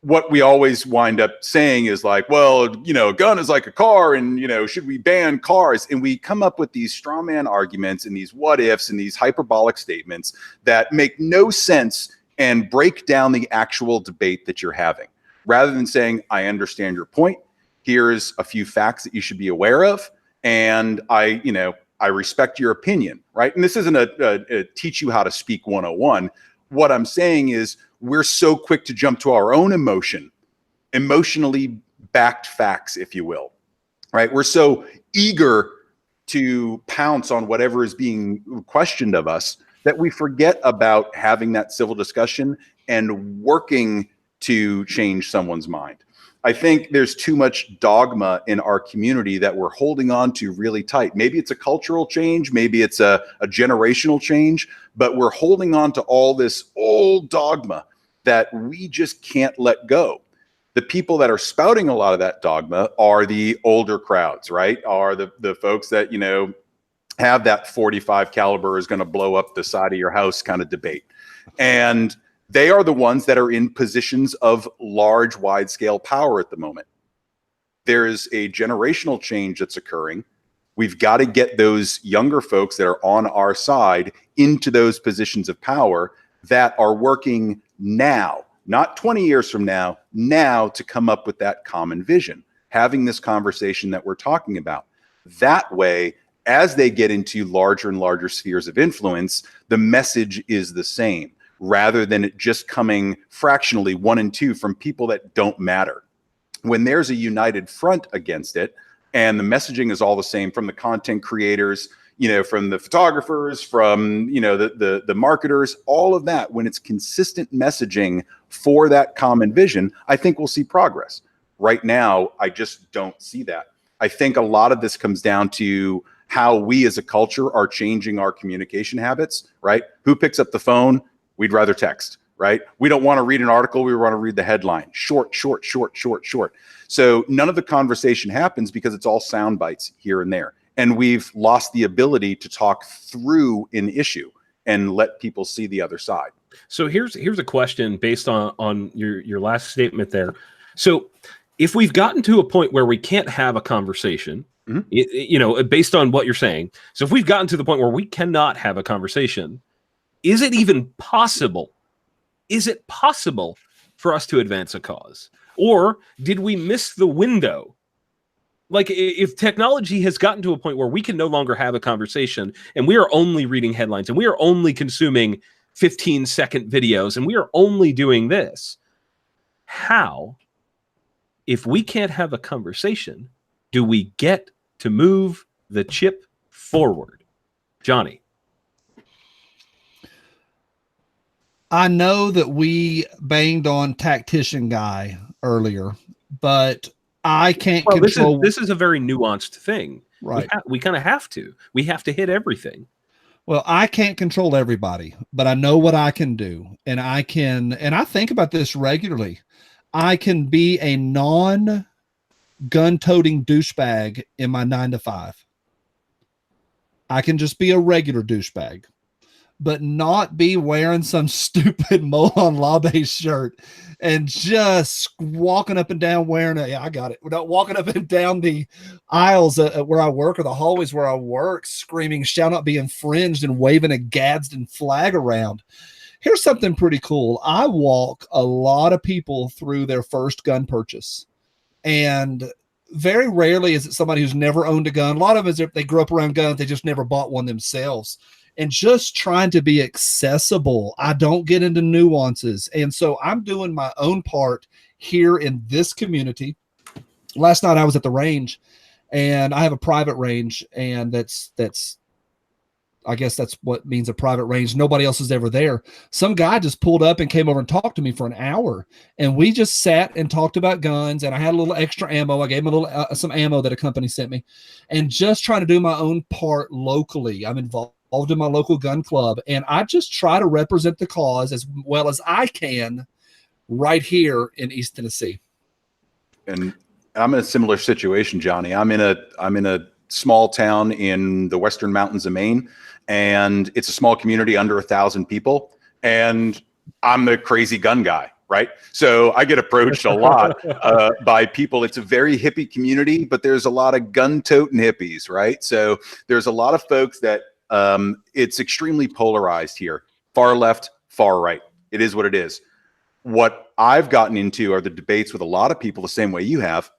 what we always wind up saying is like, well, a gun is like a car, and, should we ban cars? And we come up with these straw man arguments and these what ifs and these hyperbolic statements that make no sense and break down the actual debate that you're having. Rather than saying, I understand your point, here's a few facts that you should be aware of, and I respect your opinion, right? And this isn't a teach you how to speak 101. What I'm saying is we're so quick to jump to our own emotionally backed facts, if you will, right? We're so eager to pounce on whatever is being questioned of us that we forget about having that civil discussion and working to change someone's mind. I think there's too much dogma in our community that we're holding on to really tight. Maybe it's a cultural change, maybe it's a generational change, but we're holding on to all this old dogma that we just can't let go. The people that are spouting a lot of that dogma are the older crowds, right? Are the folks that, have that 45 caliber is going to blow up the side of your house kind of debate. And They are the ones that are in positions of large, wide-scale power at the moment. There is a generational change that's occurring. We've got to get those younger folks that are on our side into those positions of power that are working now, not 20 years from now to come up with that common vision, having this conversation that we're talking about. That way, as they get into larger and larger spheres of influence, the message is the same, rather than it just coming fractionally 1 and 2 from people that don't matter. When there's a united front against it, and the messaging is all the same from the content creators, from the photographers, from, the marketers, all of that, when it's consistent messaging for that common vision, I think we'll see progress. Right now, I just don't see that. I think a lot of this comes down to how we as a culture are changing our communication habits, right? Who picks up the phone? We'd rather text. Right? We don't want to read an article. We want to read the headline. Short. So none of the conversation happens because it's all sound bites here and there. And we've lost the ability to talk through an issue and let people see the other side.
So here's a question based on your last statement there. So if we've gotten to a point where we can't have a conversation, based on what you're saying, so if we've gotten to the point where we cannot have a conversation, is it even possible? Is it possible for us to advance a cause? Or did we miss the window? Like, if technology has gotten to a point where we can no longer have a conversation and we are only reading headlines and we are only consuming 15-second videos and we are only doing this, how, if we can't have a conversation, do we get to move the chip forward? Johnny.
I know that we banged on tactician guy earlier, but I can't control.
This is a very nuanced thing.
Right.
We kind of have to. We have to hit everything.
Well, I can't control everybody, but I know what I can do. And I think about this regularly. I can be a non-gun-toting douchebag in my 9 to 5. I can just be a regular douchebag, but not be wearing some stupid Molon Labe shirt and just walking up and down walking up and down the aisles where I work, or the hallways where I work, screaming, shall not be infringed, and waving a Gadsden flag around. Here's something pretty cool. I walk a lot of people through their first gun purchase, and very rarely is it somebody who's never owned a gun. A lot of them is if they grew up around guns, they just never bought one themselves. And just trying to be accessible. I don't get into nuances. And so I'm doing my own part here in this community. Last night I was at the range, and I have a private range, and that's I guess that's what means a private range. Nobody else is ever there. Some guy just pulled up and came over and talked to me for an hour, and we just sat and talked about guns, and I had a little extra ammo. I gave him a little some ammo that a company sent me, and just trying to do my own part locally. I'm involved in my local gun club, and I just try to represent the cause as well as I can right here in East Tennessee.
And I'm in a similar situation, Johnny. I'm in a small town in the Western Mountains of Maine, and it's a small community under 1,000 people, and I'm the crazy gun guy, right? So I get approached a lot by people. It's a very hippie community, but there's a lot of gun-toting hippies, right? So there's a lot of folks that it's extremely polarized here. Far left, far right. It is what it is. What I've gotten into are the debates with a lot of people the same way you have,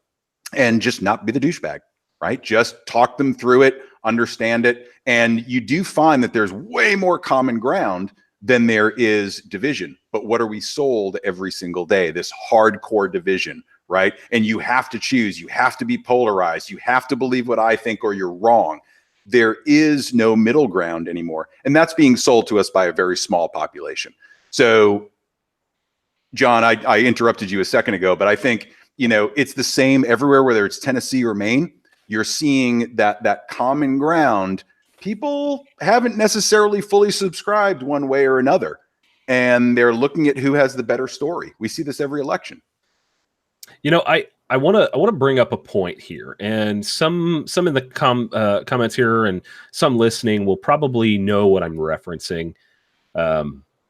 and just not be the douchebag, right? Just talk them through it, understand it. And you do find that there's way more common ground than there is division. But what are we sold every single day? This hardcore division, right? And you have to choose. You have to be polarized. You have to believe what I think or you're wrong. There is no middle ground anymore. And that's being sold to us by a very small population. So, John, I interrupted you a second ago, but I think, it's the same everywhere, whether it's Tennessee or Maine. You're seeing that common ground. People haven't necessarily fully subscribed one way or another, and they're looking at who has the better story. We see this every election.
I want to bring up a point here, and some in the comments here and some listening will probably know what I'm referencing.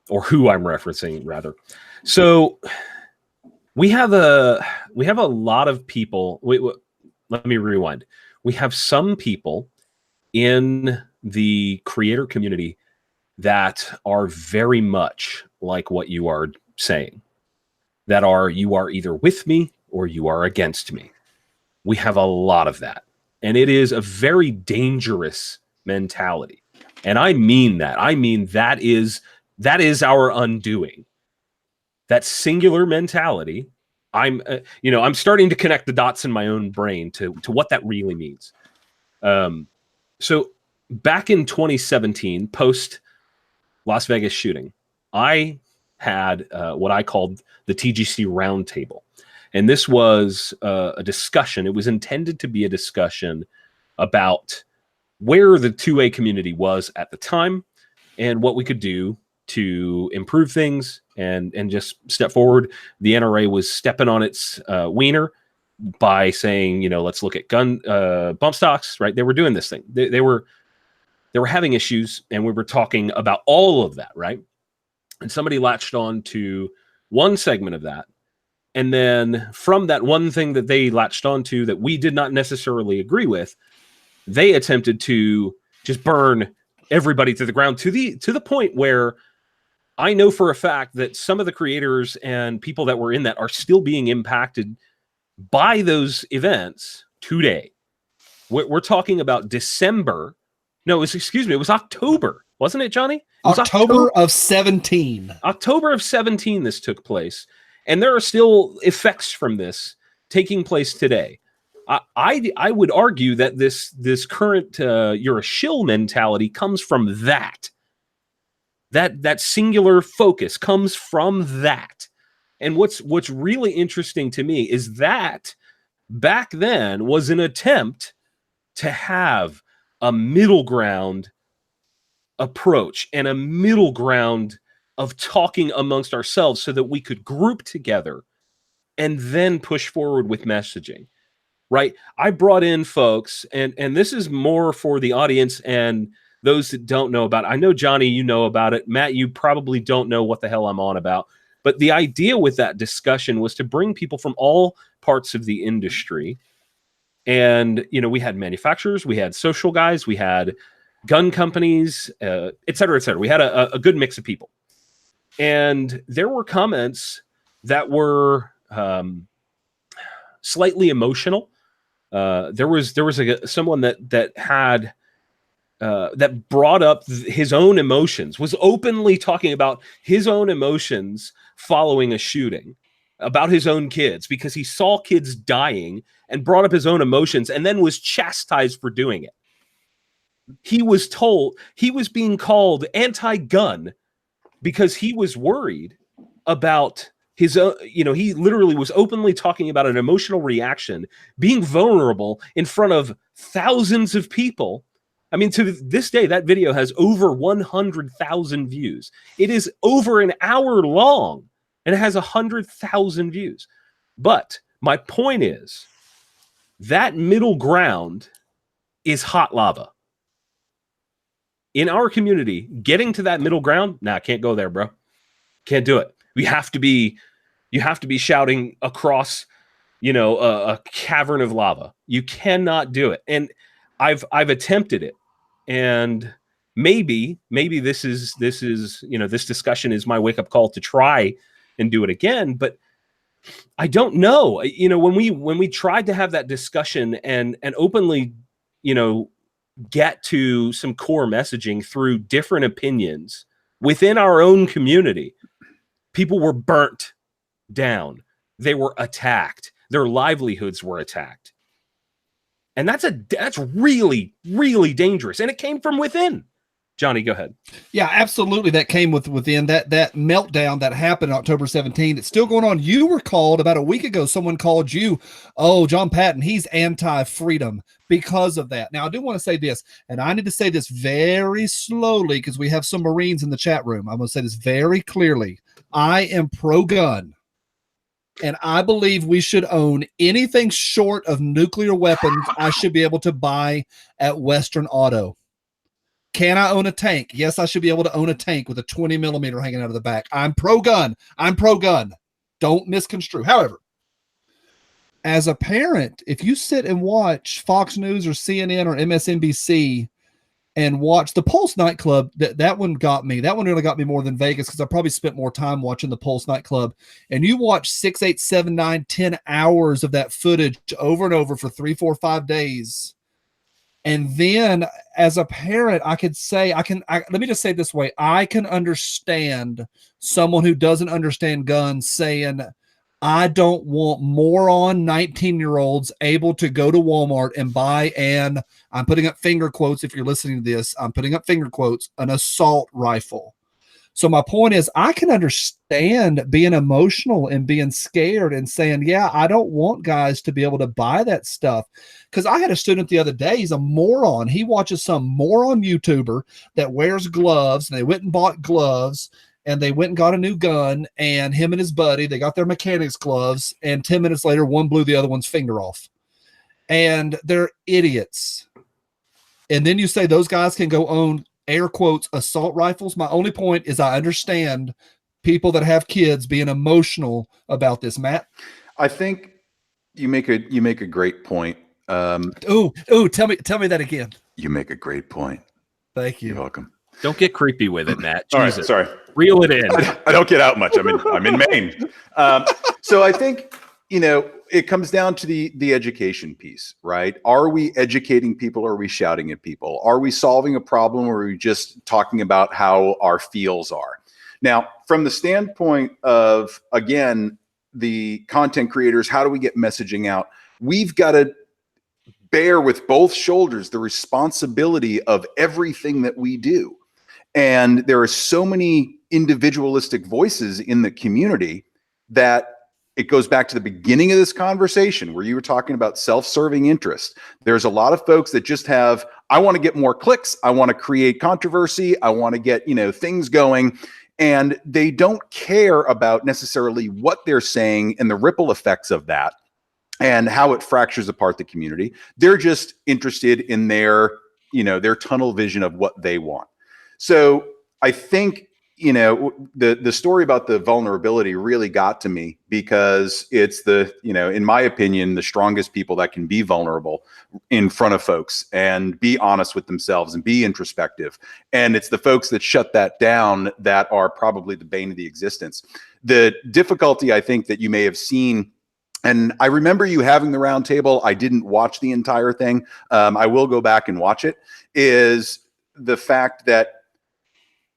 or who I'm referencing rather. So we have a lot of people. Let me rewind. We have some people in the creator community that are very much like what you are saying, that are, you are either with me or you are against me. We have a lot of that. And it is a very dangerous mentality. And I mean that. I mean, that is our undoing. That singular mentality. I'm starting to connect the dots in my own brain to what that really means. So back in 2017, post Las Vegas shooting, I had what I called the TGC roundtable. And this was a discussion. It was intended to be a discussion about where the 2A community was at the time and what we could do to improve things and just step forward. The NRA was stepping on its wiener by saying, let's look at gun bump stocks, right? They were doing this thing. They were having issues, and we were talking about all of that, right? And somebody latched on to one segment of that. And then from that one thing that they latched onto that we did not necessarily agree with, they attempted to just burn everybody to the ground to the point where I know for a fact that some of the creators and people that were in that are still being impacted by those events today. We're talking about December. No, it was October. Wasn't it, Johnny? It was
October of 17.
October of 17 this took place. And there are still effects from this taking place today. I would argue that this current you're a shill mentality comes from that. That singular focus comes from that. And what's really interesting to me is that back then was an attempt to have a middle ground approach and a middle ground of talking amongst ourselves so that we could group together and then push forward with messaging, right? I brought in folks, and this is more for the audience and those that don't know about it. I know, Johnny, you know about it. Matt, you probably don't know what the hell I'm on about. But the idea with that discussion was to bring people from all parts of the industry. And, we had manufacturers, we had social guys, we had gun companies, et cetera, et cetera. We had a good mix of people. And there were comments that were slightly emotional. There was someone that had that brought up his own emotions, was openly talking about his own emotions following a shooting, about his own kids, because he saw kids dying and brought up his own emotions and then was chastised for doing it. He was being called anti-gun because he was worried about his own, he literally was openly talking about an emotional reaction, being vulnerable in front of thousands of people. I mean, to this day, that video has over 100,000 views. It is over an hour long and it has 100,000 views. But my point is that middle ground is hot lava. In our community, getting to that middle ground, can't go there, bro. Can't do it. You have to be shouting across, a cavern of lava. You cannot do it. And I've attempted it. And maybe this is, this discussion is my wake up call to try and do it again. But I don't know, when we tried to have that discussion and openly, get to some core messaging through different opinions within our own community, people were burnt down. They were attacked. Their livelihoods were attacked. And that's really, really dangerous. And it came from within. Johnny, go ahead.
Yeah, absolutely. That came within that meltdown that happened October 17th. It's still going on. You were called about a week ago. Someone called you, Jon Patton, he's anti-freedom because of that. Now, I do want to say this, and I need to say this very slowly because we have some Marines in the chat room. I'm going to say this very clearly. I am pro-gun. And I believe we should own anything short of nuclear weapons I should be able to buy at Western Auto. Can I own a tank? Yes, I should be able to own a tank with a 20 millimeter hanging out of the back. I'm pro gun. Don't misconstrue. However, as a parent, if you sit and watch Fox News or CNN or MSNBC and watch the Pulse nightclub, that one got me. That one really got me more than Vegas, because I probably spent more time watching the Pulse nightclub. And you watch 6, 8, 7, 9, 10 hours of that footage over and over for 3, 4, 5 days. And then as a parent, I could say, let me just say it this way. I can understand someone who doesn't understand guns saying, I don't want moron 19-year-olds able to go to Walmart and buy I'm putting up finger quotes. If you're listening to this, I'm putting up finger quotes, an assault rifle. So my point is, I can understand being emotional and being scared and saying, yeah, I don't want guys to be able to buy that stuff. Because I had a student the other day, he's a moron. He watches some moron YouTuber that wears gloves, and they went and bought gloves, and they went and got a new gun, and him and his buddy, they got their mechanics gloves, and 10 minutes later, one blew the other one's finger off. And they're idiots. And then you say those guys can go own, air quotes, assault rifles. My only point is, I understand people that have kids being emotional about this. Matt,
I think you make a great point.
tell me that again. You make a great point. Thank you.
You're welcome.
Don't get creepy with it, Matt.
All right, sorry.
Reel it in.
I don't get out much. I'm in Maine. So I think, it comes down to the education piece, right? Are we educating people, or are we shouting at people? Are we solving a problem, or are we just talking about how our feels are? Now, from the standpoint of, again, the content creators, how do we get messaging out? We've got to bear with both shoulders the responsibility of everything that we do. And there are so many individualistic voices in the community that it goes back to the beginning of this conversation where you were talking about self-serving interest. There's a lot of folks that just have, I want to get more clicks. I want to create controversy. I want to get, things going. And they don't care about necessarily what they're saying and the ripple effects of that and how it fractures apart the community. They're just interested in their tunnel vision of what they want. So I think, the story about the vulnerability really got to me, because it's in my opinion, the strongest people that can be vulnerable in front of folks and be honest with themselves and be introspective. And it's the folks that shut that down that are probably the bane of the existence. The difficulty, I think, that you may have seen, and I remember you having the round table, I didn't watch the entire thing. I will go back and watch it, is the fact that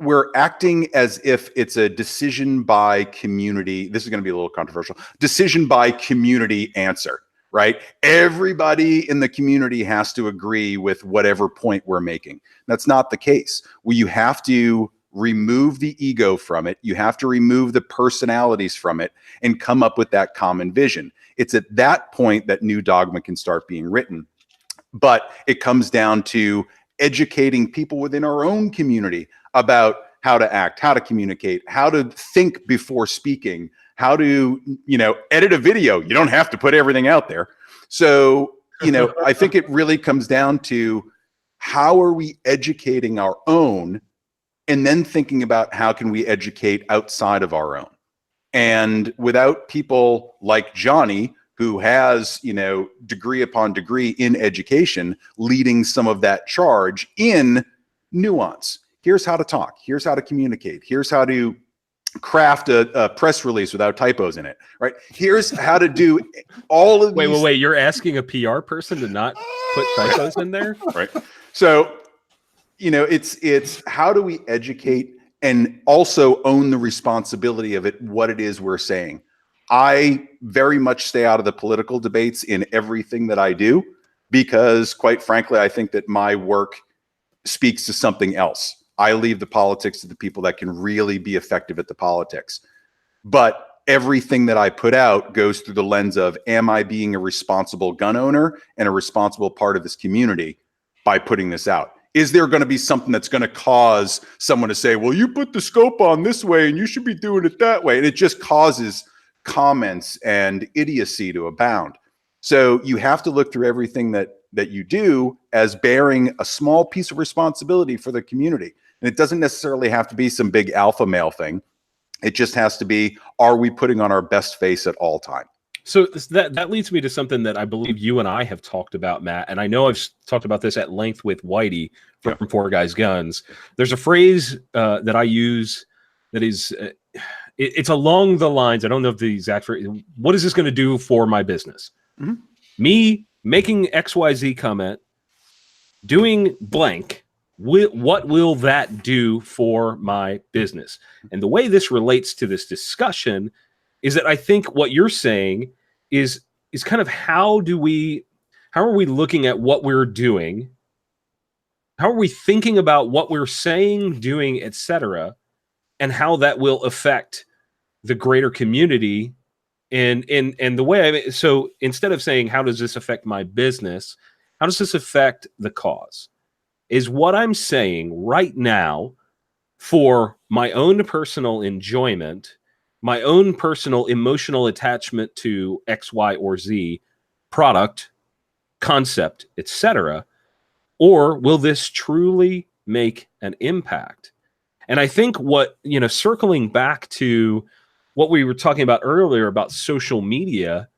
we're acting as if it's a decision by community. This is going to be a little controversial. Decision by community answer, right? Everybody in the community has to agree with whatever point we're making. That's not the case. You have to remove the ego from it. You have to remove the personalities from it and come up with that common vision. It's at that point that new dogma can start being written. But it comes down to educating people within our own community about how to act, how to communicate, how to think before speaking, how to, edit a video. You don't have to put everything out there. So, I think it really comes down to, how are we educating our own, and then thinking about how can we educate outside of our own. And without people like Johnny, who has, degree upon degree in education, leading some of that charge in nuance. Here's how to talk. Here's how to communicate. Here's how to craft a press release without typos in it, right? Here's how to do all of these.
Wait. You're asking a PR person to not put typos in there?
Right. So, it's how do we educate and also own the responsibility of it, what it is we're saying. I very much stay out of the political debates in everything that I do, because quite frankly, I think that my work speaks to something else. I leave the politics to the people that can really be effective at the politics. But everything that I put out goes through the lens of, am I being a responsible gun owner and a responsible part of this community by putting this out? Is there going to be something that's going to cause someone to say, well, you put the scope on this way and you should be doing it that way? And it just causes comments and idiocy to abound. So you have to look through everything that that you do as bearing a small piece of responsibility for the community. And it doesn't necessarily have to be some big alpha male thing. It just has to be, are we putting on our best face at all time?
So that leads me to something that I believe you and I have talked about, Matt, and I know I've talked about this at length with Whitey from Four Guys Guns. There's a phrase that I use that is, it's along the lines, I don't know if the exact phrase, what is this going to do for my business? Mm-hmm. Me making XYZ comment, doing blank, what will that do for my business? And the way this relates to this discussion is that I think what you're saying is kind of how are we looking at what we're doing? How are we thinking about what we're saying, doing, etc., and how that will affect the greater community? And the way so instead of saying, how does this affect my business? How does this affect the cause? Is what I'm saying right now for my own personal enjoyment, my own personal emotional attachment to X, Y, or Z product, concept, etc., or will this truly make an impact? And I think circling back to what we were talking about earlier about social media,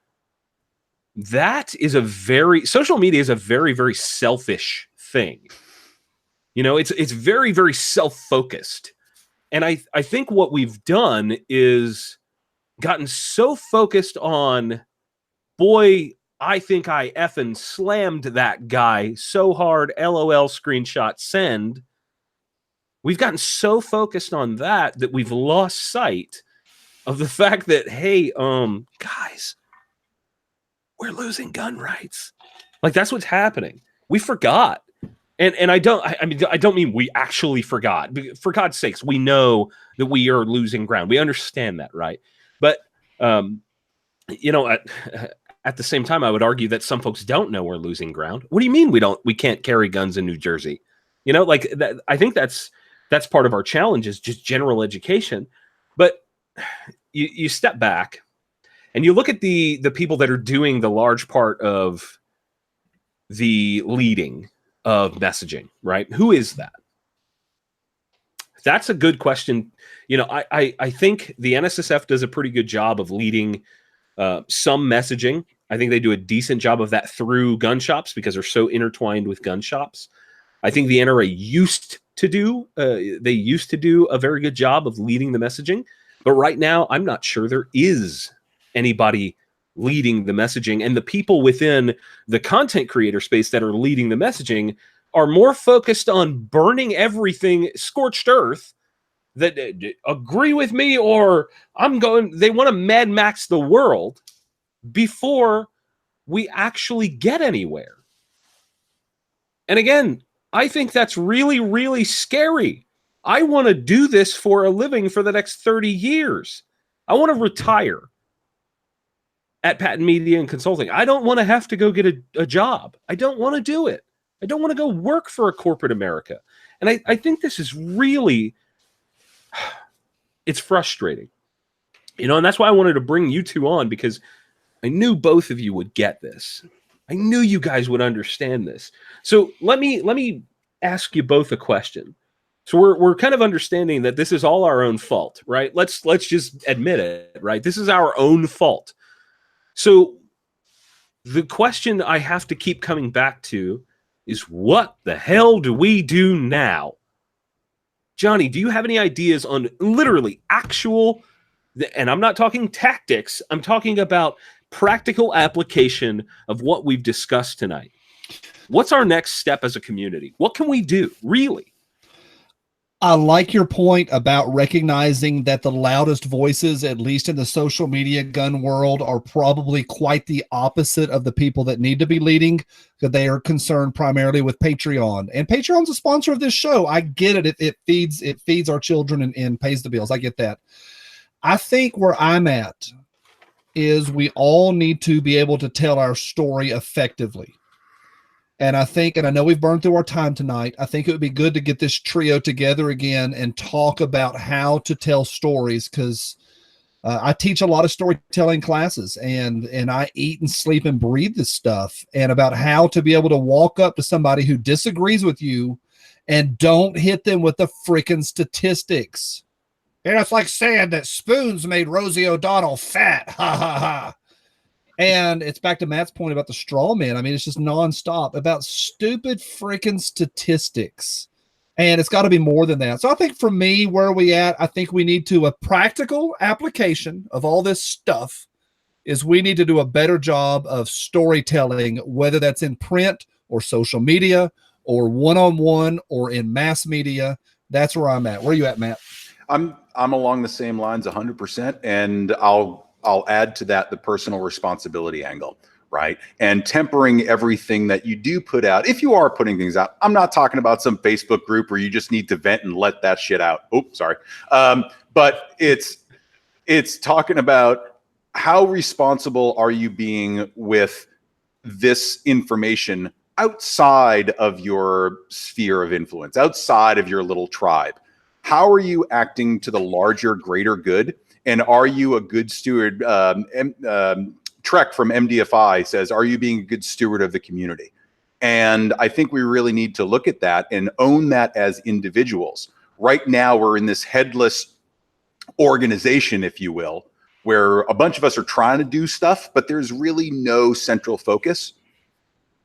social media is a very, very selfish thing. It's very, very self-focused. And I think what we've done is gotten so focused on, boy, I think I effing slammed that guy so hard, LOL, screenshot, send. We've gotten so focused on that we've lost sight of the fact that, hey, guys, we're losing gun rights. Like, that's what's happening. We forgot. And I don't mean we actually forgot. For God's sakes, we know that we are losing ground. We understand that, right? But at the same time, I would argue that some folks don't know we're losing ground. What do you mean we can't carry guns in New Jersey? Like that. I think that's part of our challenge is just general education. But you step back and you look at the people that are doing the large part of the leading of messaging, right? Who is that? That's a good question. I think the NSSF does a pretty good job of leading some messaging. I think they do a decent job of that through gun shops because they're so intertwined with gun shops. I think the NRA used to do a very good job of leading the messaging, but right now I'm not sure there is anybody leading the messaging, and the people within the content creator space that are leading the messaging are more focused on burning everything scorched earth that agree with me or they want to Mad Max the world before we actually get anywhere. And again, I think that's really, really scary. I want to do this for a living for the next 30 years. I want to retire at Patton Media and Consulting. I don't want to have to go get a job. I don't want to do it. I don't want to go work for a corporate America. And I think this is really, it's frustrating. And that's why I wanted to bring you two on, because I knew both of you would get this. I knew you guys would understand this. So let me ask you both a question. So we're kind of understanding that this is all our own fault, right? Let's just admit it, right? This is our own fault. So the question I have to keep coming back to is, what the hell do we do now? Johnny, do you have any ideas on literally actual, and I'm not talking tactics, I'm talking about practical application of what we've discussed tonight? What's our next step as a community? What can we do, really?
I like your point about recognizing that the loudest voices, at least in the social media gun world, are probably quite the opposite of the people that need to be leading, because they are concerned primarily with Patreon. And Patreon's a sponsor of this show. I get it. It feeds our children and pays the bills. I get that. I think where I'm at is we all need to be able to tell our story effectively. And I know we've burned through our time tonight. I think it would be good to get this trio together again and talk about how to tell stories, because I teach a lot of storytelling classes, and I eat and sleep and breathe this stuff, and about how to be able to walk up to somebody who disagrees with you and don't hit them with the freaking statistics. And it's like saying that spoons made Rosie O'Donnell fat. Ha ha ha. And it's back to Matt's point about the straw man. I mean, it's just nonstop about stupid freaking statistics. And it's got to be more than that. So I think for me, where are we at? I think we need to, a practical application of all this stuff is we need to do a better job of storytelling, whether that's in print or social media or one-on-one or in mass media. That's where I'm at. Where are you at, Matt?
I'm along the same lines 100%. And I'll add to that the personal responsibility angle, right? And tempering everything that you do put out. If you are putting things out, I'm not talking about some Facebook group where you just need to vent and let that shit out. Oops, sorry. But it's talking about how responsible are you being with this information outside of your sphere of influence, outside of your little tribe. How are you acting to the larger, greater good? And are you a good steward? Trek from MDFI says, are you being a good steward of the community? And I think we really need to look at that and own that as individuals. Right now, we're in this headless organization, if you will, where a bunch of us are trying to do stuff, but there's really no central focus.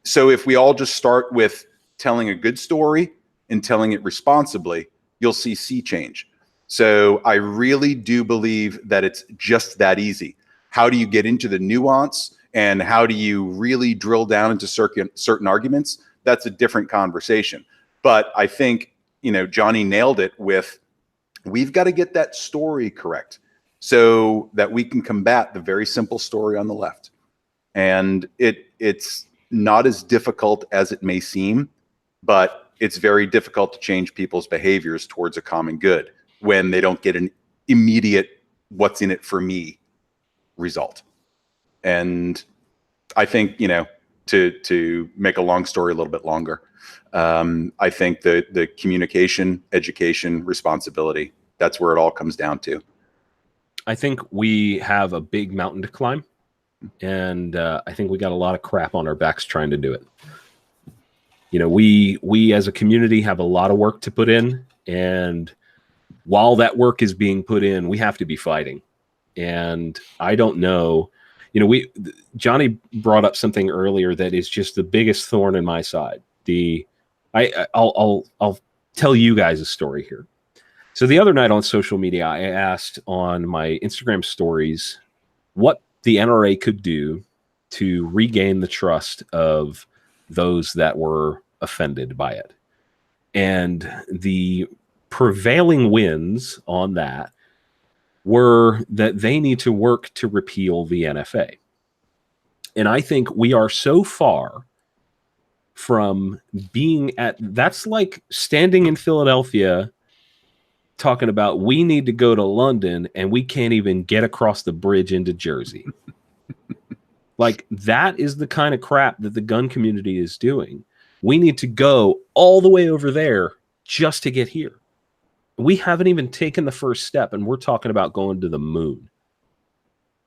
So if we all just start with telling a good story and telling it responsibly, you'll see sea change. So I really do believe that it's just that easy. How do you get into the nuance and how do you really drill down into certain arguments? That's a different conversation. But I think, Johnny nailed it with, we've got to get that story correct so that we can combat the very simple story on the left. And it's not as difficult as it may seem, but it's very difficult to change people's behaviors towards a common good when they don't get an immediate what's in it for me result. And I think, to make a long story a little bit longer, I think the communication, education, responsibility, that's where it all comes down to.
I think we have a big mountain to climb, and I think we got a lot of crap on our backs trying to do it. We as a community have a lot of work to put in, and while that work is being put in, we have to be fighting. And I don't know, Johnny brought up something earlier that is just the biggest thorn in my side. I'll tell you guys a story here. So the other night on social media, I asked on my Instagram stories what the NRA could do to regain the trust of those that were offended by it. And the prevailing winds on that were that they need to work to repeal the NFA. And I think we are so far from being that's like standing in Philadelphia talking about we need to go to London and we can't even get across the bridge into Jersey. Like, that is the kind of crap that the gun community is doing. We need to go all the way over there just to get here. We haven't even taken the first step, and we're talking about going to the moon.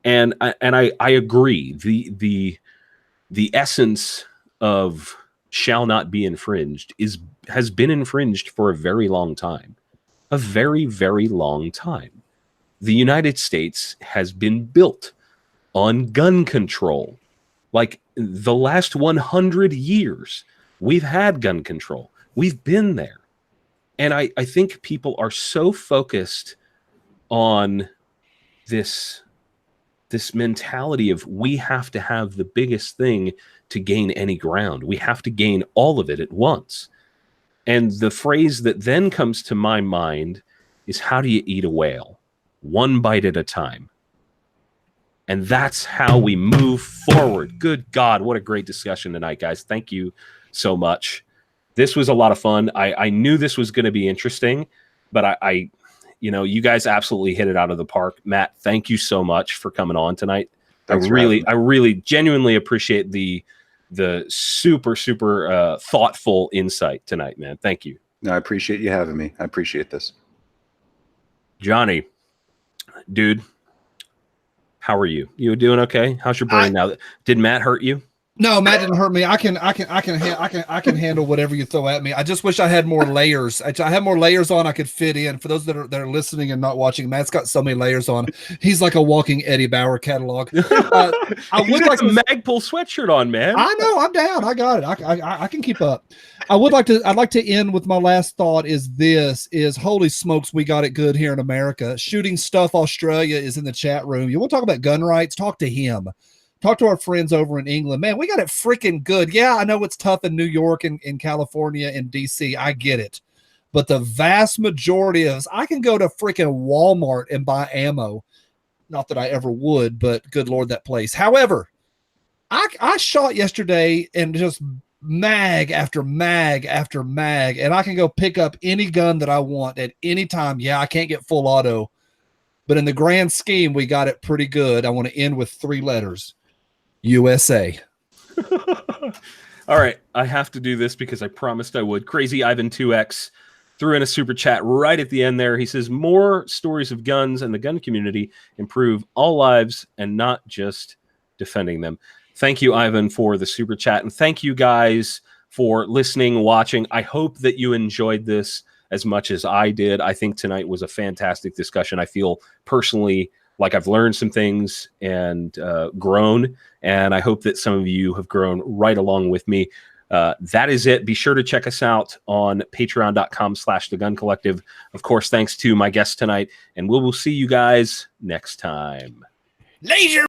And I agree. The essence of shall not be infringed has been infringed for a very long time. A very, very long time. The United States has been built on gun control. Like, the last 100 years, we've had gun control. We've been there. And I think people are so focused on this mentality of we have to have the biggest thing to gain any ground. We have to gain all of it at once. And the phrase that then comes to my mind is, how do you eat a whale? One bite at a time. And that's how we move forward. Good God, what a great discussion tonight, guys. Thank you so much. This was a lot of fun. I knew this was going to be interesting, but you guys absolutely hit it out of the park. Matt, thank you so much for coming on tonight.
Thanks
I really genuinely appreciate the super, super thoughtful insight tonight, man. Thank you.
No, I appreciate you having me. I appreciate this.
Johnny, dude, how are you? You doing okay? How's your brain now? Did Matt hurt you?
No, Matt didn't hurt me. I can handle whatever you throw at me. I just wish I had more layers. I had more layers on I could fit in. For those that are listening and not watching, Matt's got so many layers on. He's like a walking Eddie Bauer catalog. I would like
a Magpul sweatshirt on, man.
I know, I'm down. I got it. I can keep up. I'd like to end with my last thought is holy smokes, we got it good here in America. Shooting Stuff Australia is in the chat room. You want to talk about gun rights? Talk to him. Talk to our friends over in England. Man, we got it freaking good. Yeah, I know it's tough in New York and in California and DC. I get it. But the vast majority of us, I can go to freaking Walmart and buy ammo. Not that I ever would, but good Lord, that place. However, I shot yesterday and just mag after mag after mag, and I can go pick up any gun that I want at any time. Yeah, I can't get full auto, but in the grand scheme, we got it pretty good. I want to end with 3 letters. USA.
All right, I have to do this because I promised I would. Crazy Ivan 2X threw in a super chat right at the end there. He says, more stories of guns and the gun community improve all lives and not just defending them. Thank you, Ivan, for the super chat. And thank you guys for listening, watching. I hope that you enjoyed this as much as I did. I think tonight was a fantastic discussion. I feel personally like I've learned some things and grown, and I hope that some of you have grown right along with me. That is it. Be sure to check us out on patreon.com/theguncollective. Of course, thanks to my guest tonight, and we will see you guys next time.
Laser.